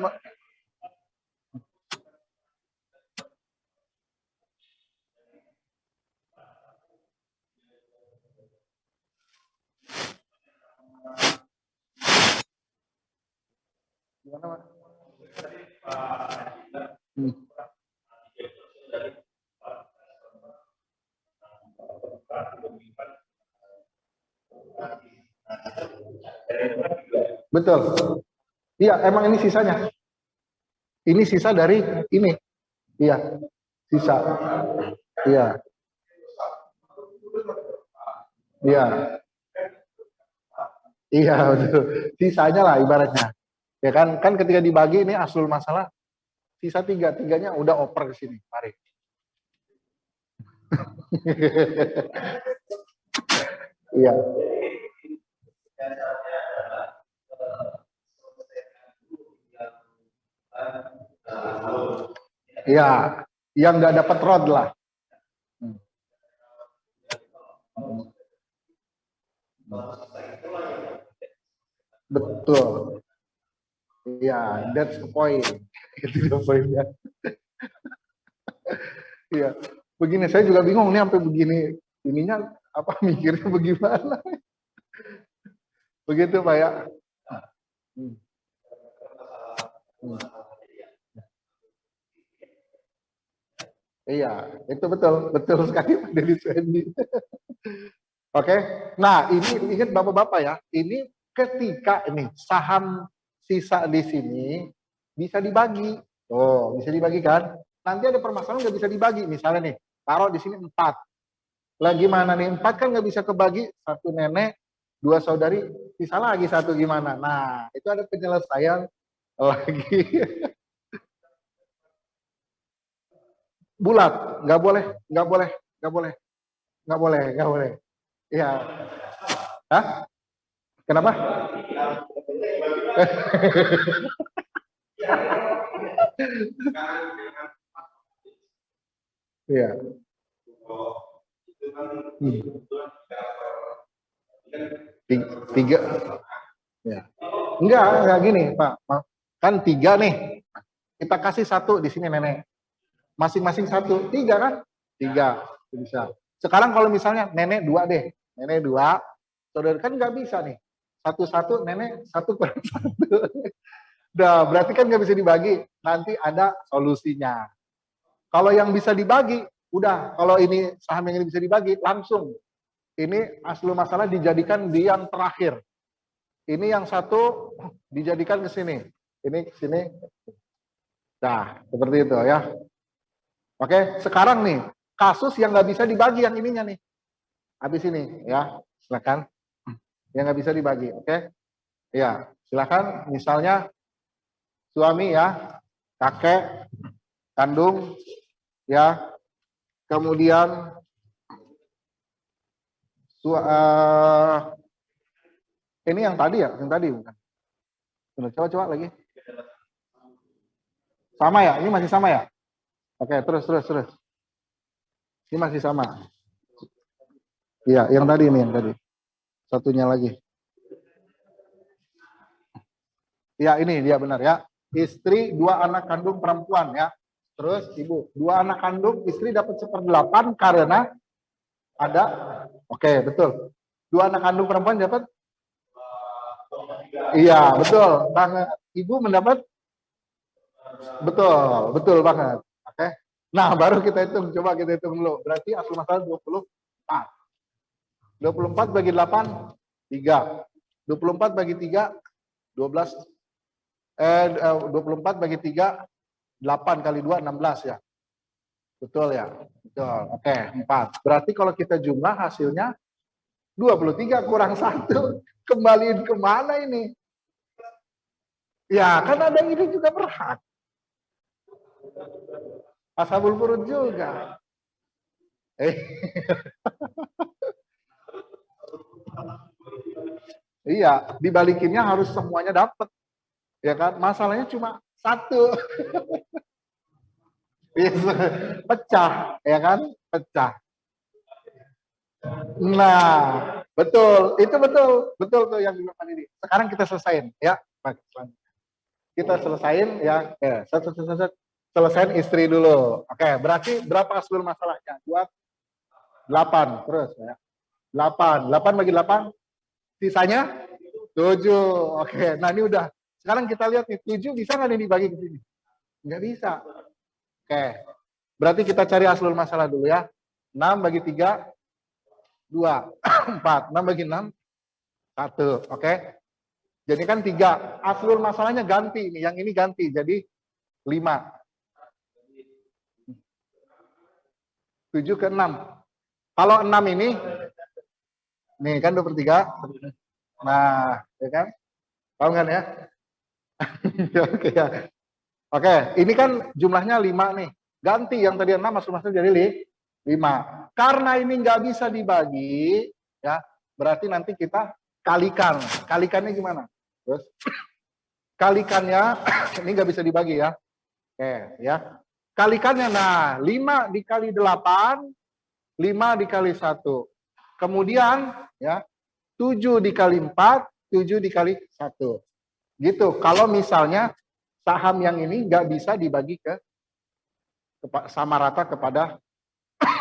[SPEAKER 1] gimana, Mas? Betul. Iya, emang ini sisanya. Ini sisa dari ini. Iya, sisa. Iya. Iya. Iya, betul. Sisanya lah ibaratnya. Ya kan, kan ketika dibagi ini asul masalah sisa 3, 3-nya udah oper ke sini. Mari. Iya. Iya, yang nggak dapat rod lah. Betul. Iya, that's the point. Itu the pointnya. Iya. Begini, saya juga bingung nih sampai begini. Ininya apa mikirnya bagaimana? Begitu Pak ya. Iya, itu betul, betul sekali Pak Deddy Swendi. Oke, nah ini ingat bapak-bapak ya, ini ketika ini saham sisa di sini bisa dibagi, oh bisa dibagi kan? Nanti ada permasalahan nggak bisa dibagi, misalnya nih, taruh di sini 4, lagi mana nih 4 kan nggak bisa kebagi, satu nenek, 2 saudari, sisa lagi 1 gimana? Nah itu ada penyelesaian lagi. Bulat, nggak boleh, nggak boleh, nggak boleh, nggak boleh, nggak boleh. Iya. Hah? Kenapa? Iya. Tiga. Ya. Enggak gini, Pak. Kan 3 nih. Kita kasih 1 di sini nenek. Masing-masing 1, 3 kan? 3 bisa. Sekarang kalau misalnya nenek 2 deh, nenek 2, saudara kan nggak bisa nih. 1-1 nenek 1/1. Nah, berarti kan nggak bisa dibagi. Nanti ada solusinya. Kalau yang bisa dibagi, udah. Kalau ini saham yang ini bisa dibagi, langsung. Ini asal masalah dijadikan di yang terakhir. Ini yang 1 dijadikan ke sini. Ini ke sini. Nah, seperti itu ya. Oke, sekarang nih, kasus yang nggak bisa dibagi yang ininya nih. Habis ini ya, silakan. Yang nggak bisa dibagi, oke? Ya, silakan. Misalnya suami ya, kakek, kandung, ya, kemudian ini yang tadi ya, yang tadi bukan? Coba lagi. Sama ya, ini masih sama ya? Oke, terus. Ini masih sama. Iya, yang tadi ini yang tadi. Satunya lagi. Ya, ini dia benar ya. Istri 2 anak kandung perempuan ya. Terus ibu 2 anak kandung, istri dapat 1/8 karena ada. Oke, betul. 2 anak kandung perempuan dapat. Iya, betul banget. Ibu mendapat. Betul banget. Oke. Nah, baru kita hitung. Coba kita hitung dulu. Berarti asal masalah 24. 24 bagi 8, 3. 24 bagi 3, 12. 24 bagi 3, 8 kali 2, 16 ya. Betul ya? Betul. Oke, 4. Berarti kalau kita jumlah hasilnya 23 kurang 1. Kembaliin kemana ini? Ya, kan ada ini juga berhak. Ashabul furud juga. Iya, dibalikinnya harus semuanya dapat. Ya kan? Masalahnya cuma 1. Pecah, ya kan? Pecah. Nah, betul. Itu betul. Betul tuh yang dilakukan ini. Sekarang kita selesain ya. Kita selesain ya. Selesain istri dulu. Oke, berarti berapa aslul masalahnya? Buat 8 terus ya. 8. 8 bagi 8 sisanya 7. Oke, nah ini udah. Sekarang kita lihat nih, 7 bisa nggak nih dibagi ke sini? Nggak bisa. Oke, berarti kita cari aslul masalah dulu ya. 6 bagi 3, 2. 4. 6 bagi 6, 1. Oke. Jadi kan 3. Aslul masalahnya ganti nih. Yang ini ganti. Jadi 5. 7 ke 6. Kalau 6 ini, nih kan 2/3. Nah, ya kan? Tahu kan ya? Oke ya. Oke, ini kan jumlahnya 5 nih. Ganti yang tadi 6 masuk jadi 5. Karena ini nggak bisa dibagi, ya berarti nanti kita kalikan. Kalikannya gimana? Terus kalikannya ini nggak bisa dibagi ya. Oke, ya. Kalikannya, nah 5 dikali 8, 5 dikali 1. Kemudian, ya 7 dikali 4, 7 dikali 1. Gitu. Kalau misalnya saham yang ini nggak bisa dibagi sama rata kepada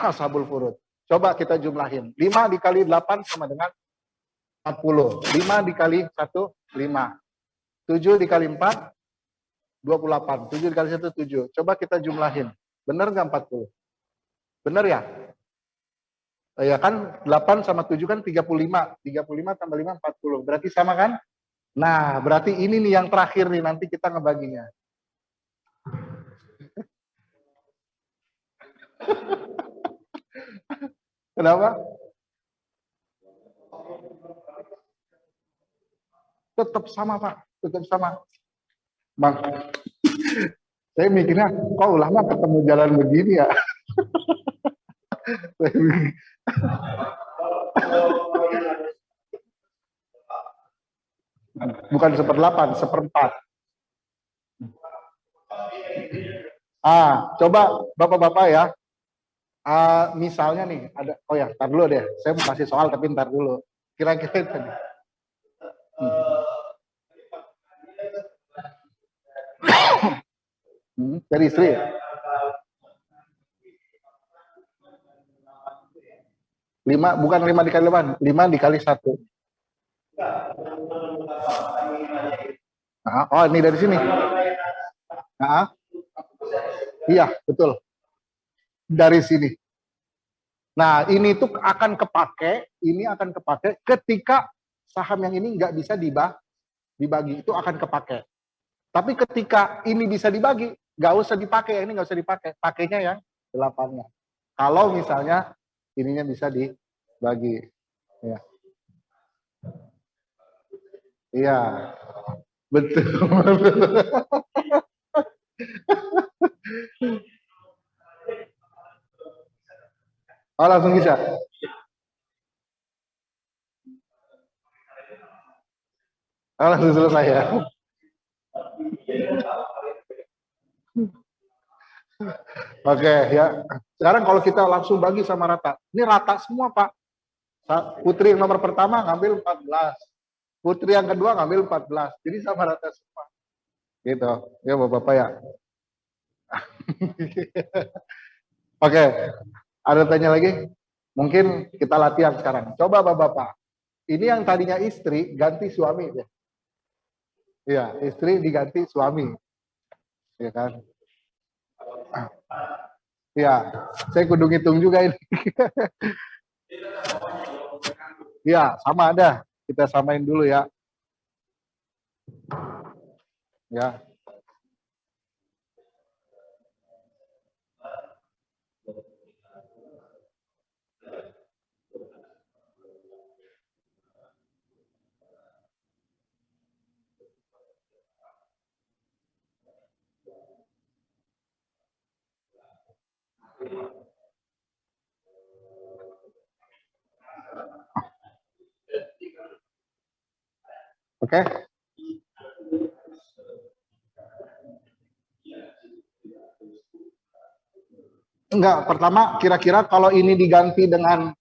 [SPEAKER 1] ashabul furud. Coba kita jumlahin. 5 dikali 8 sama dengan 40. 5 dikali 1, 5. 7 dikali 4, 28. 7 dikali 1, 7. Coba kita jumlahin. Benar nggak 40? Benar ya? Ya kan 8 sama 7 kan 35. 35 tambah 5, 40. Berarti sama kan? Nah, berarti ini nih yang terakhir nih, nanti kita ngebaginya. Kenapa? Tetap sama, Pak. Tetap sama. Bang, saya mikirnya, kok ulama ketemu jalan begini ya? Bukan 1/8, 1/4. Coba bapak-bapak ya. Misalnya nih, ada, oh ya, ntar dulu deh. Saya mau kasih soal, tapi ntar dulu. Kira-kira tadi. Dari istri. 5, bukan 5 dikali 8, 5 dikali 1. Oh, ini dari sini. Iya, betul. Dari sini. Nah, ini tuh akan kepake ketika saham yang ini nggak bisa dibagi, itu akan kepake. Tapi ketika ini bisa dibagi, nggak usah dipakai, ini nggak usah dipakai, pakainya yang 8-nya. Kalau misalnya ininya bisa dibagi, ya. Iya, betul. Oh, langsung bisa. Oh, langsung selesai ya. Oke, ya. Sekarang kalau kita langsung bagi sama rata. Ini rata semua, Pak. Putri yang nomor pertama ngambil 14. Putri yang kedua ngambil 14. Jadi sama rata semua. Gitu. Ya, Bapak-bapak ya. Oke. Ada tanya lagi? Mungkin kita latihan sekarang. Coba Bapak-bapak. Ini yang tadinya istri ganti suami ya. Iya, istri diganti suami. Ya kan? Ya, saya kudu ngitung juga ini. Ya, sama ada. Kita samain dulu ya. Ya. Oke. Enggak, pertama kira-kira kalau ini diganti dengan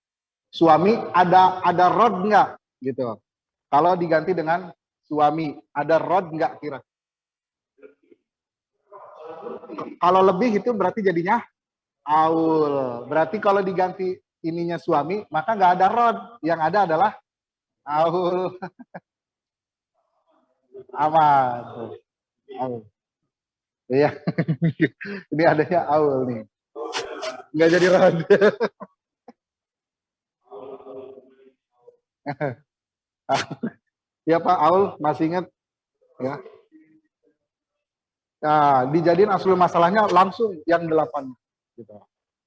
[SPEAKER 1] suami ada rod enggak gitu. Kalau diganti dengan suami ada rod enggak kira? Kalau lebih itu berarti jadinya aul. Berarti kalau diganti ininya suami maka nggak ada rod, yang ada adalah aul. Aman. Aul. Iya. Ini adanya aul nih. Nggak jadi rod. Ya Pak Aul masih ingat ya. Nah, dijadiin aslul masalahnya langsung yang 8 gitu.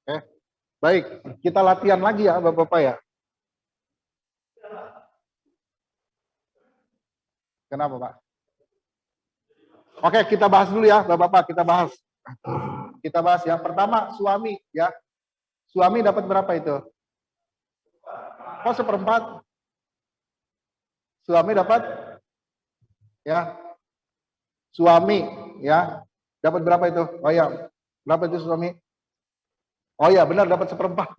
[SPEAKER 1] Oke. Baik, kita latihan lagi ya Bapak-bapak ya. Kenapa Pak? Oke, kita bahas dulu ya Bapak-bapak, kita bahas. Kita bahas ya. Pertama suami ya. Suami dapat berapa itu? Oh, seperempat. Suami dapat ya. Suami ya. Dapat berapa itu? Oh ya. Berapa itu suami? Oh ya, benar dapat seperempat.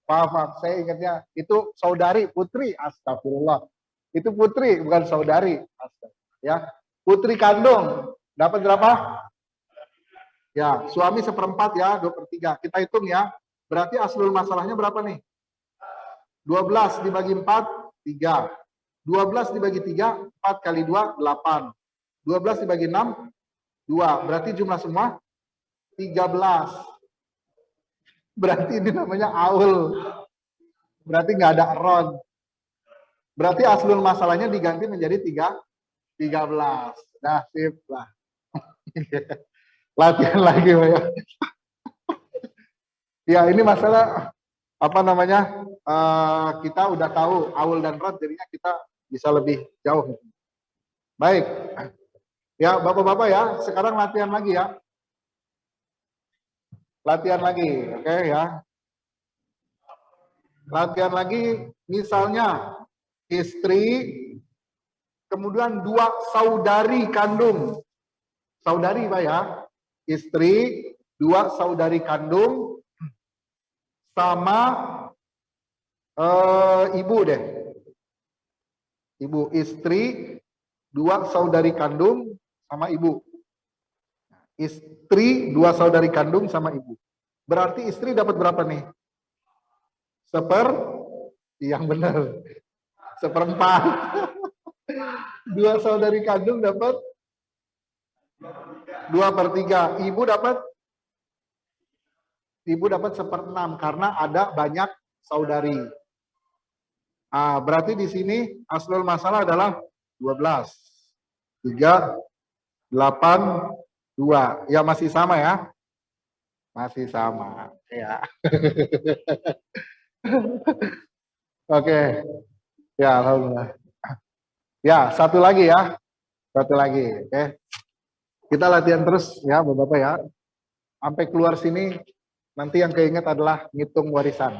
[SPEAKER 1] Maaf, saya ingatnya itu saudari, putri. Astagfirullah. Itu putri, bukan saudari. Astagfirullah. Ya. Putri kandung dapat berapa? Ya, suami seperempat ya, 2/3. Kita hitung ya. Berarti aslul masalahnya berapa nih? 12 dibagi 4, 3. 12 dibagi 3, 4 kali 2, 8. 12 dibagi 6, 2. Berarti jumlah semua 13. Berarti ini namanya aul. Berarti nggak ada rod. Berarti aslul masalahnya diganti menjadi 13. Nah, sip lah. Latihan lagi, Pak ya. Ya, ini masalah apa namanya? Kita udah tahu aul dan rod, jadinya kita bisa lebih jauh. Baik. Ya, Bapak-bapak ya, sekarang latihan lagi ya. Latihan lagi, oke ya. Latihan lagi, misalnya istri, kemudian 2 saudari kandung. Saudari Pak ya. Istri, 2 saudari kandung, sama ibu deh. Ibu, istri, 2 saudari kandung, sama ibu. Istri, 2 saudari kandung, sama ibu. Berarti istri dapat berapa nih? Yang benar. Seperempat. 2 saudari kandung dapat 2/3. Ibu dapat 1/6 karena ada banyak saudari. Berarti di sini aslul masalah adalah 12. 3, 8, 2. Ya masih sama ya? Masih sama. Ya. Oke. Ya, alhamdulillah. Ya, satu lagi ya. Satu lagi, oke. Kita latihan terus ya, Bapak-bapak ya. Sampai keluar sini nanti yang keinget adalah ngitung warisan.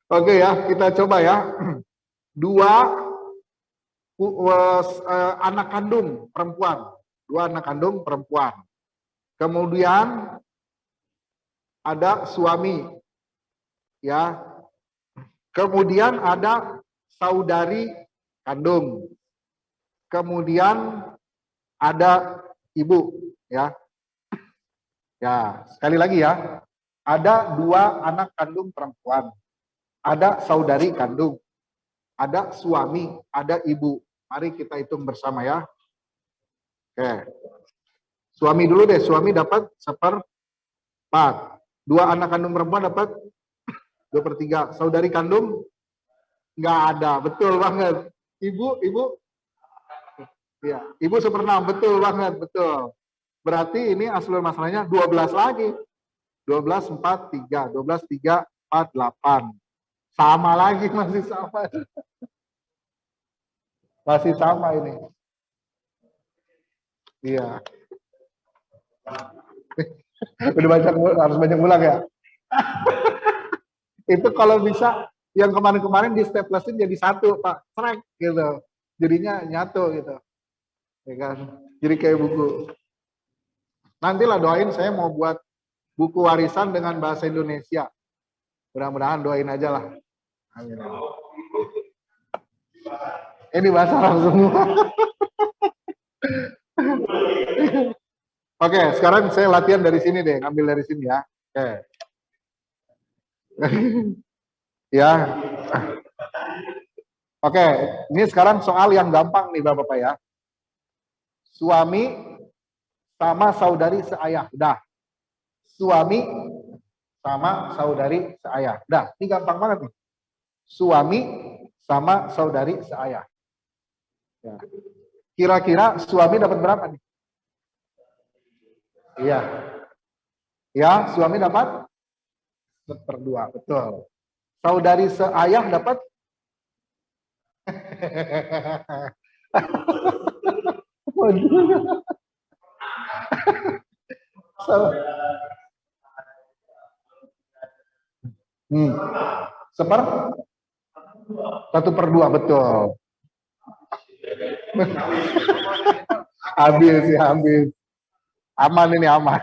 [SPEAKER 1] Oke ya, kita coba ya. 2 anak kandung perempuan. 2 anak kandung perempuan. Kemudian ada suami. Ya. Kemudian ada saudari kandung. Kemudian ada ibu, ya. Ya, sekali lagi ya. Ada 2 anak kandung perempuan. Ada saudari kandung. Ada suami, ada ibu. Mari kita hitung bersama ya. Oke. Suami dulu deh, suami dapat 1/4. 2 anak kandung perempuan dapat 2/3. Saudari kandung nggak ada, betul banget. Ibu, ya, ibu 1/6, betul banget, betul. Berarti ini aslul masalahnya 12 lagi. 12, 4, 3. 12, 3, 4, 8. Sama lagi, masih sama. Masih sama ini. Iya. Udah harus banyak ulang ya. Itu kalau bisa yang kemarin-kemarin di staplesin jadi 1, Pak. Trek gitu. Jadinya nyatu gitu. Ya kan? Jadi kayak buku. Nantilah doain, saya mau buat buku warisan dengan bahasa Indonesia. Mudah-mudahan doain aja lah. Amin. Ini bahasa Arab semua. Oke, sekarang saya latihan dari sini deh, ngambil dari sini ya. Oke. Ya. Oke, ini sekarang soal yang gampang nih Bapak-Bapak ya. Suami sama saudari seayah. Dah. Suami sama saudari seayah. Dah, ini gampang banget nih. Suami sama saudari seayah. Ya. Kira-kira suami dapat berapa nih? Iya. Ya, suami dapat 1/2, betul. Saudari seayah dapat Seper 1/2, betul. Habis ya, habis. Aman ini, aman.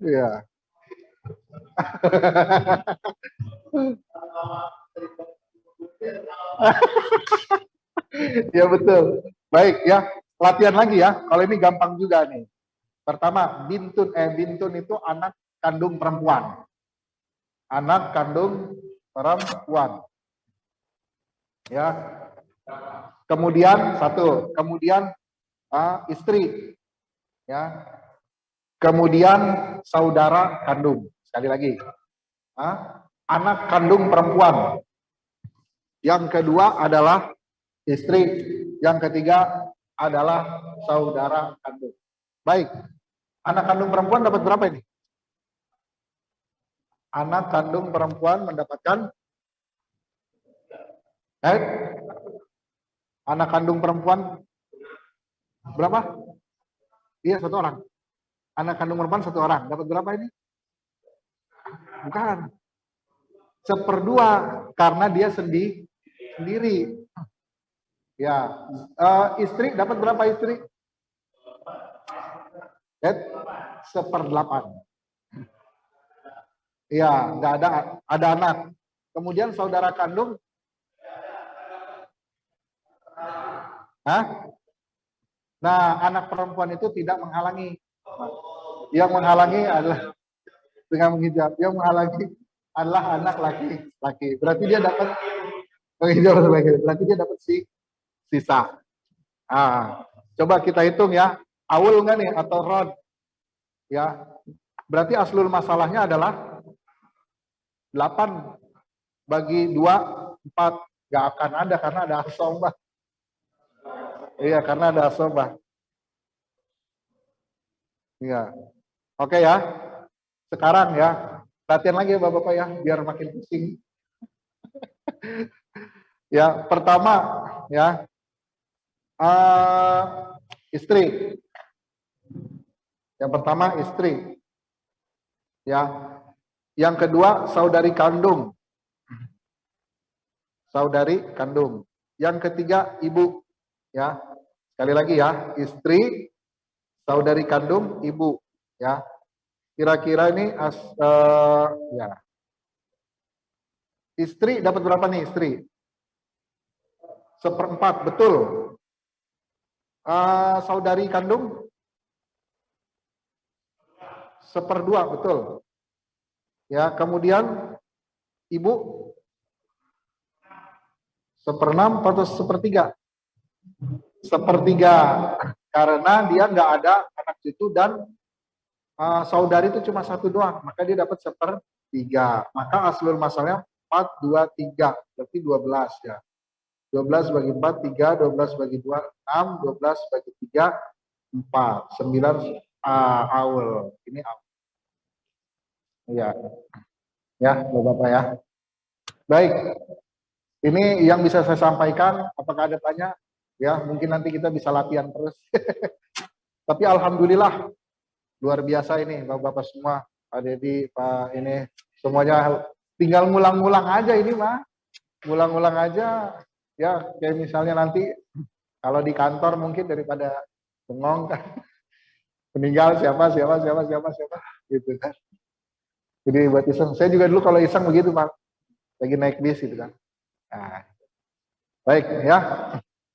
[SPEAKER 1] Iya. Ya betul. Baik ya, latihan lagi ya. Kalau ini gampang juga nih. Pertama, bintun itu anak kandung perempuan. Anak kandung perempuan. Ya. Kemudian kemudian istri. Ya. Kemudian saudara kandung. Sekali lagi. Anak kandung perempuan. Yang kedua adalah istri. Yang ketiga adalah saudara kandung. Baik. Anak kandung perempuan dapat berapa ini? Anak kandung perempuan mendapatkan anak kandung perempuan berapa? Iya, 1 orang. Anak kandung perempuan 1 orang. Dapat berapa ini? Bukan. 1/2 karena dia sendiri. Ya, istri dapat berapa istri? 1/8. Iya, nggak ada anak. Kemudian saudara kandung, nah anak perempuan itu tidak menghalangi. Yang menghalangi adalah dengan menghijab. Yang menghalangi adalah anak laki-laki. Berarti dia dapat menghijab laki. Berarti dia dapat sisa. Coba kita hitung ya. Awul enggak nih atau rod? Ya. Berarti aslul masalahnya adalah 8 bagi 2, 4. Gak akan ada karena ada asobah. Iya, karena ada asobah. Iya. Oke ya. Sekarang ya, latihan lagi ya Bapak-Bapak ya, biar makin pusing. Ya, pertama ya, istri. Yang pertama istri. Ya. Yang kedua saudari kandung. Saudari kandung. Yang ketiga ibu. Ya. Sekali lagi ya, istri, saudari kandung, ibu. Ya. Kira-kira ini ya. Istri dapat berapa nih istri? 1/4, betul. Saudari kandung 1/2, betul. Ya, kemudian Ibu 1/6 atau 1/3? 1/3, karena dia nggak ada anak cucu dan saudari itu cuma 1 doang, maka dia dapat 1/3. Maka aslul masalahnya 4, 2, 3, berarti 12 ya. 12 bagi 4, 3, 12 bagi 2, 6, 12 bagi 3, 4, 9 aul. Ini aul. Ya, ya, Bapak ya. Baik, ini yang bisa saya sampaikan. Apakah ada tanya? Ya, mungkin nanti kita bisa latihan terus. Tapi alhamdulillah luar biasa ini Bapak-bapak semua, Pak Dedi, Pak ini semuanya tinggal ngulang-ngulang aja ini mah. Ngulang-ngulang aja ya, kayak misalnya nanti kalau di kantor mungkin daripada bengong kan meninggal siapa gitu kan. Jadi buat iseng. Saya juga dulu kalau iseng begitu Pak, lagi naik bis gitu kan. Nah, baik ya.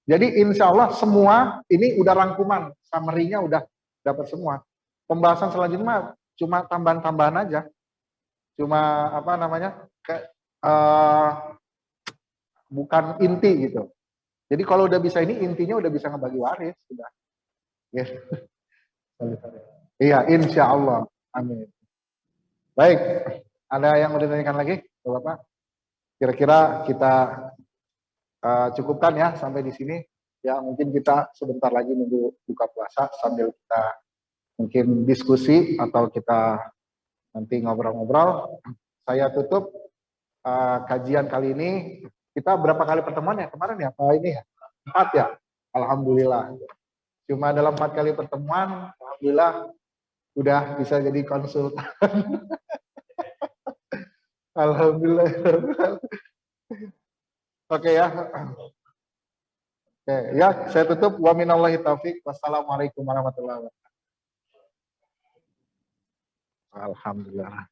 [SPEAKER 1] Jadi insya Allah semua ini udah rangkuman, summary-nya udah dapat semua. Pembahasan selanjutnya cuma tambahan-tambahan aja. Cuma apa namanya? Kayak bukan inti gitu. Jadi kalau udah bisa ini intinya udah bisa ngebagi waris sudah. Yes. Iya, insya Allah. Amin. Baik, ada yang mau ditanyakan lagi, Bapak? Kira-kira kita cukupkan ya sampai di sini. Ya mungkin kita sebentar lagi nunggu buka puasa sambil kita mungkin diskusi atau kita nanti ngobrol-ngobrol. Saya tutup kajian kali ini. Kita berapa kali pertemuan ya kemarin ya? Apa ini ya? 4 ya? Alhamdulillah. Cuma dalam 4 kali pertemuan, alhamdulillah udah bisa jadi konsultan. Alhamdulillah. Oke ya. Oke, ya, saya tutup. Wa minallahi taufik. Wassalamualaikum warahmatullahi wabarakatuh. Alhamdulillah.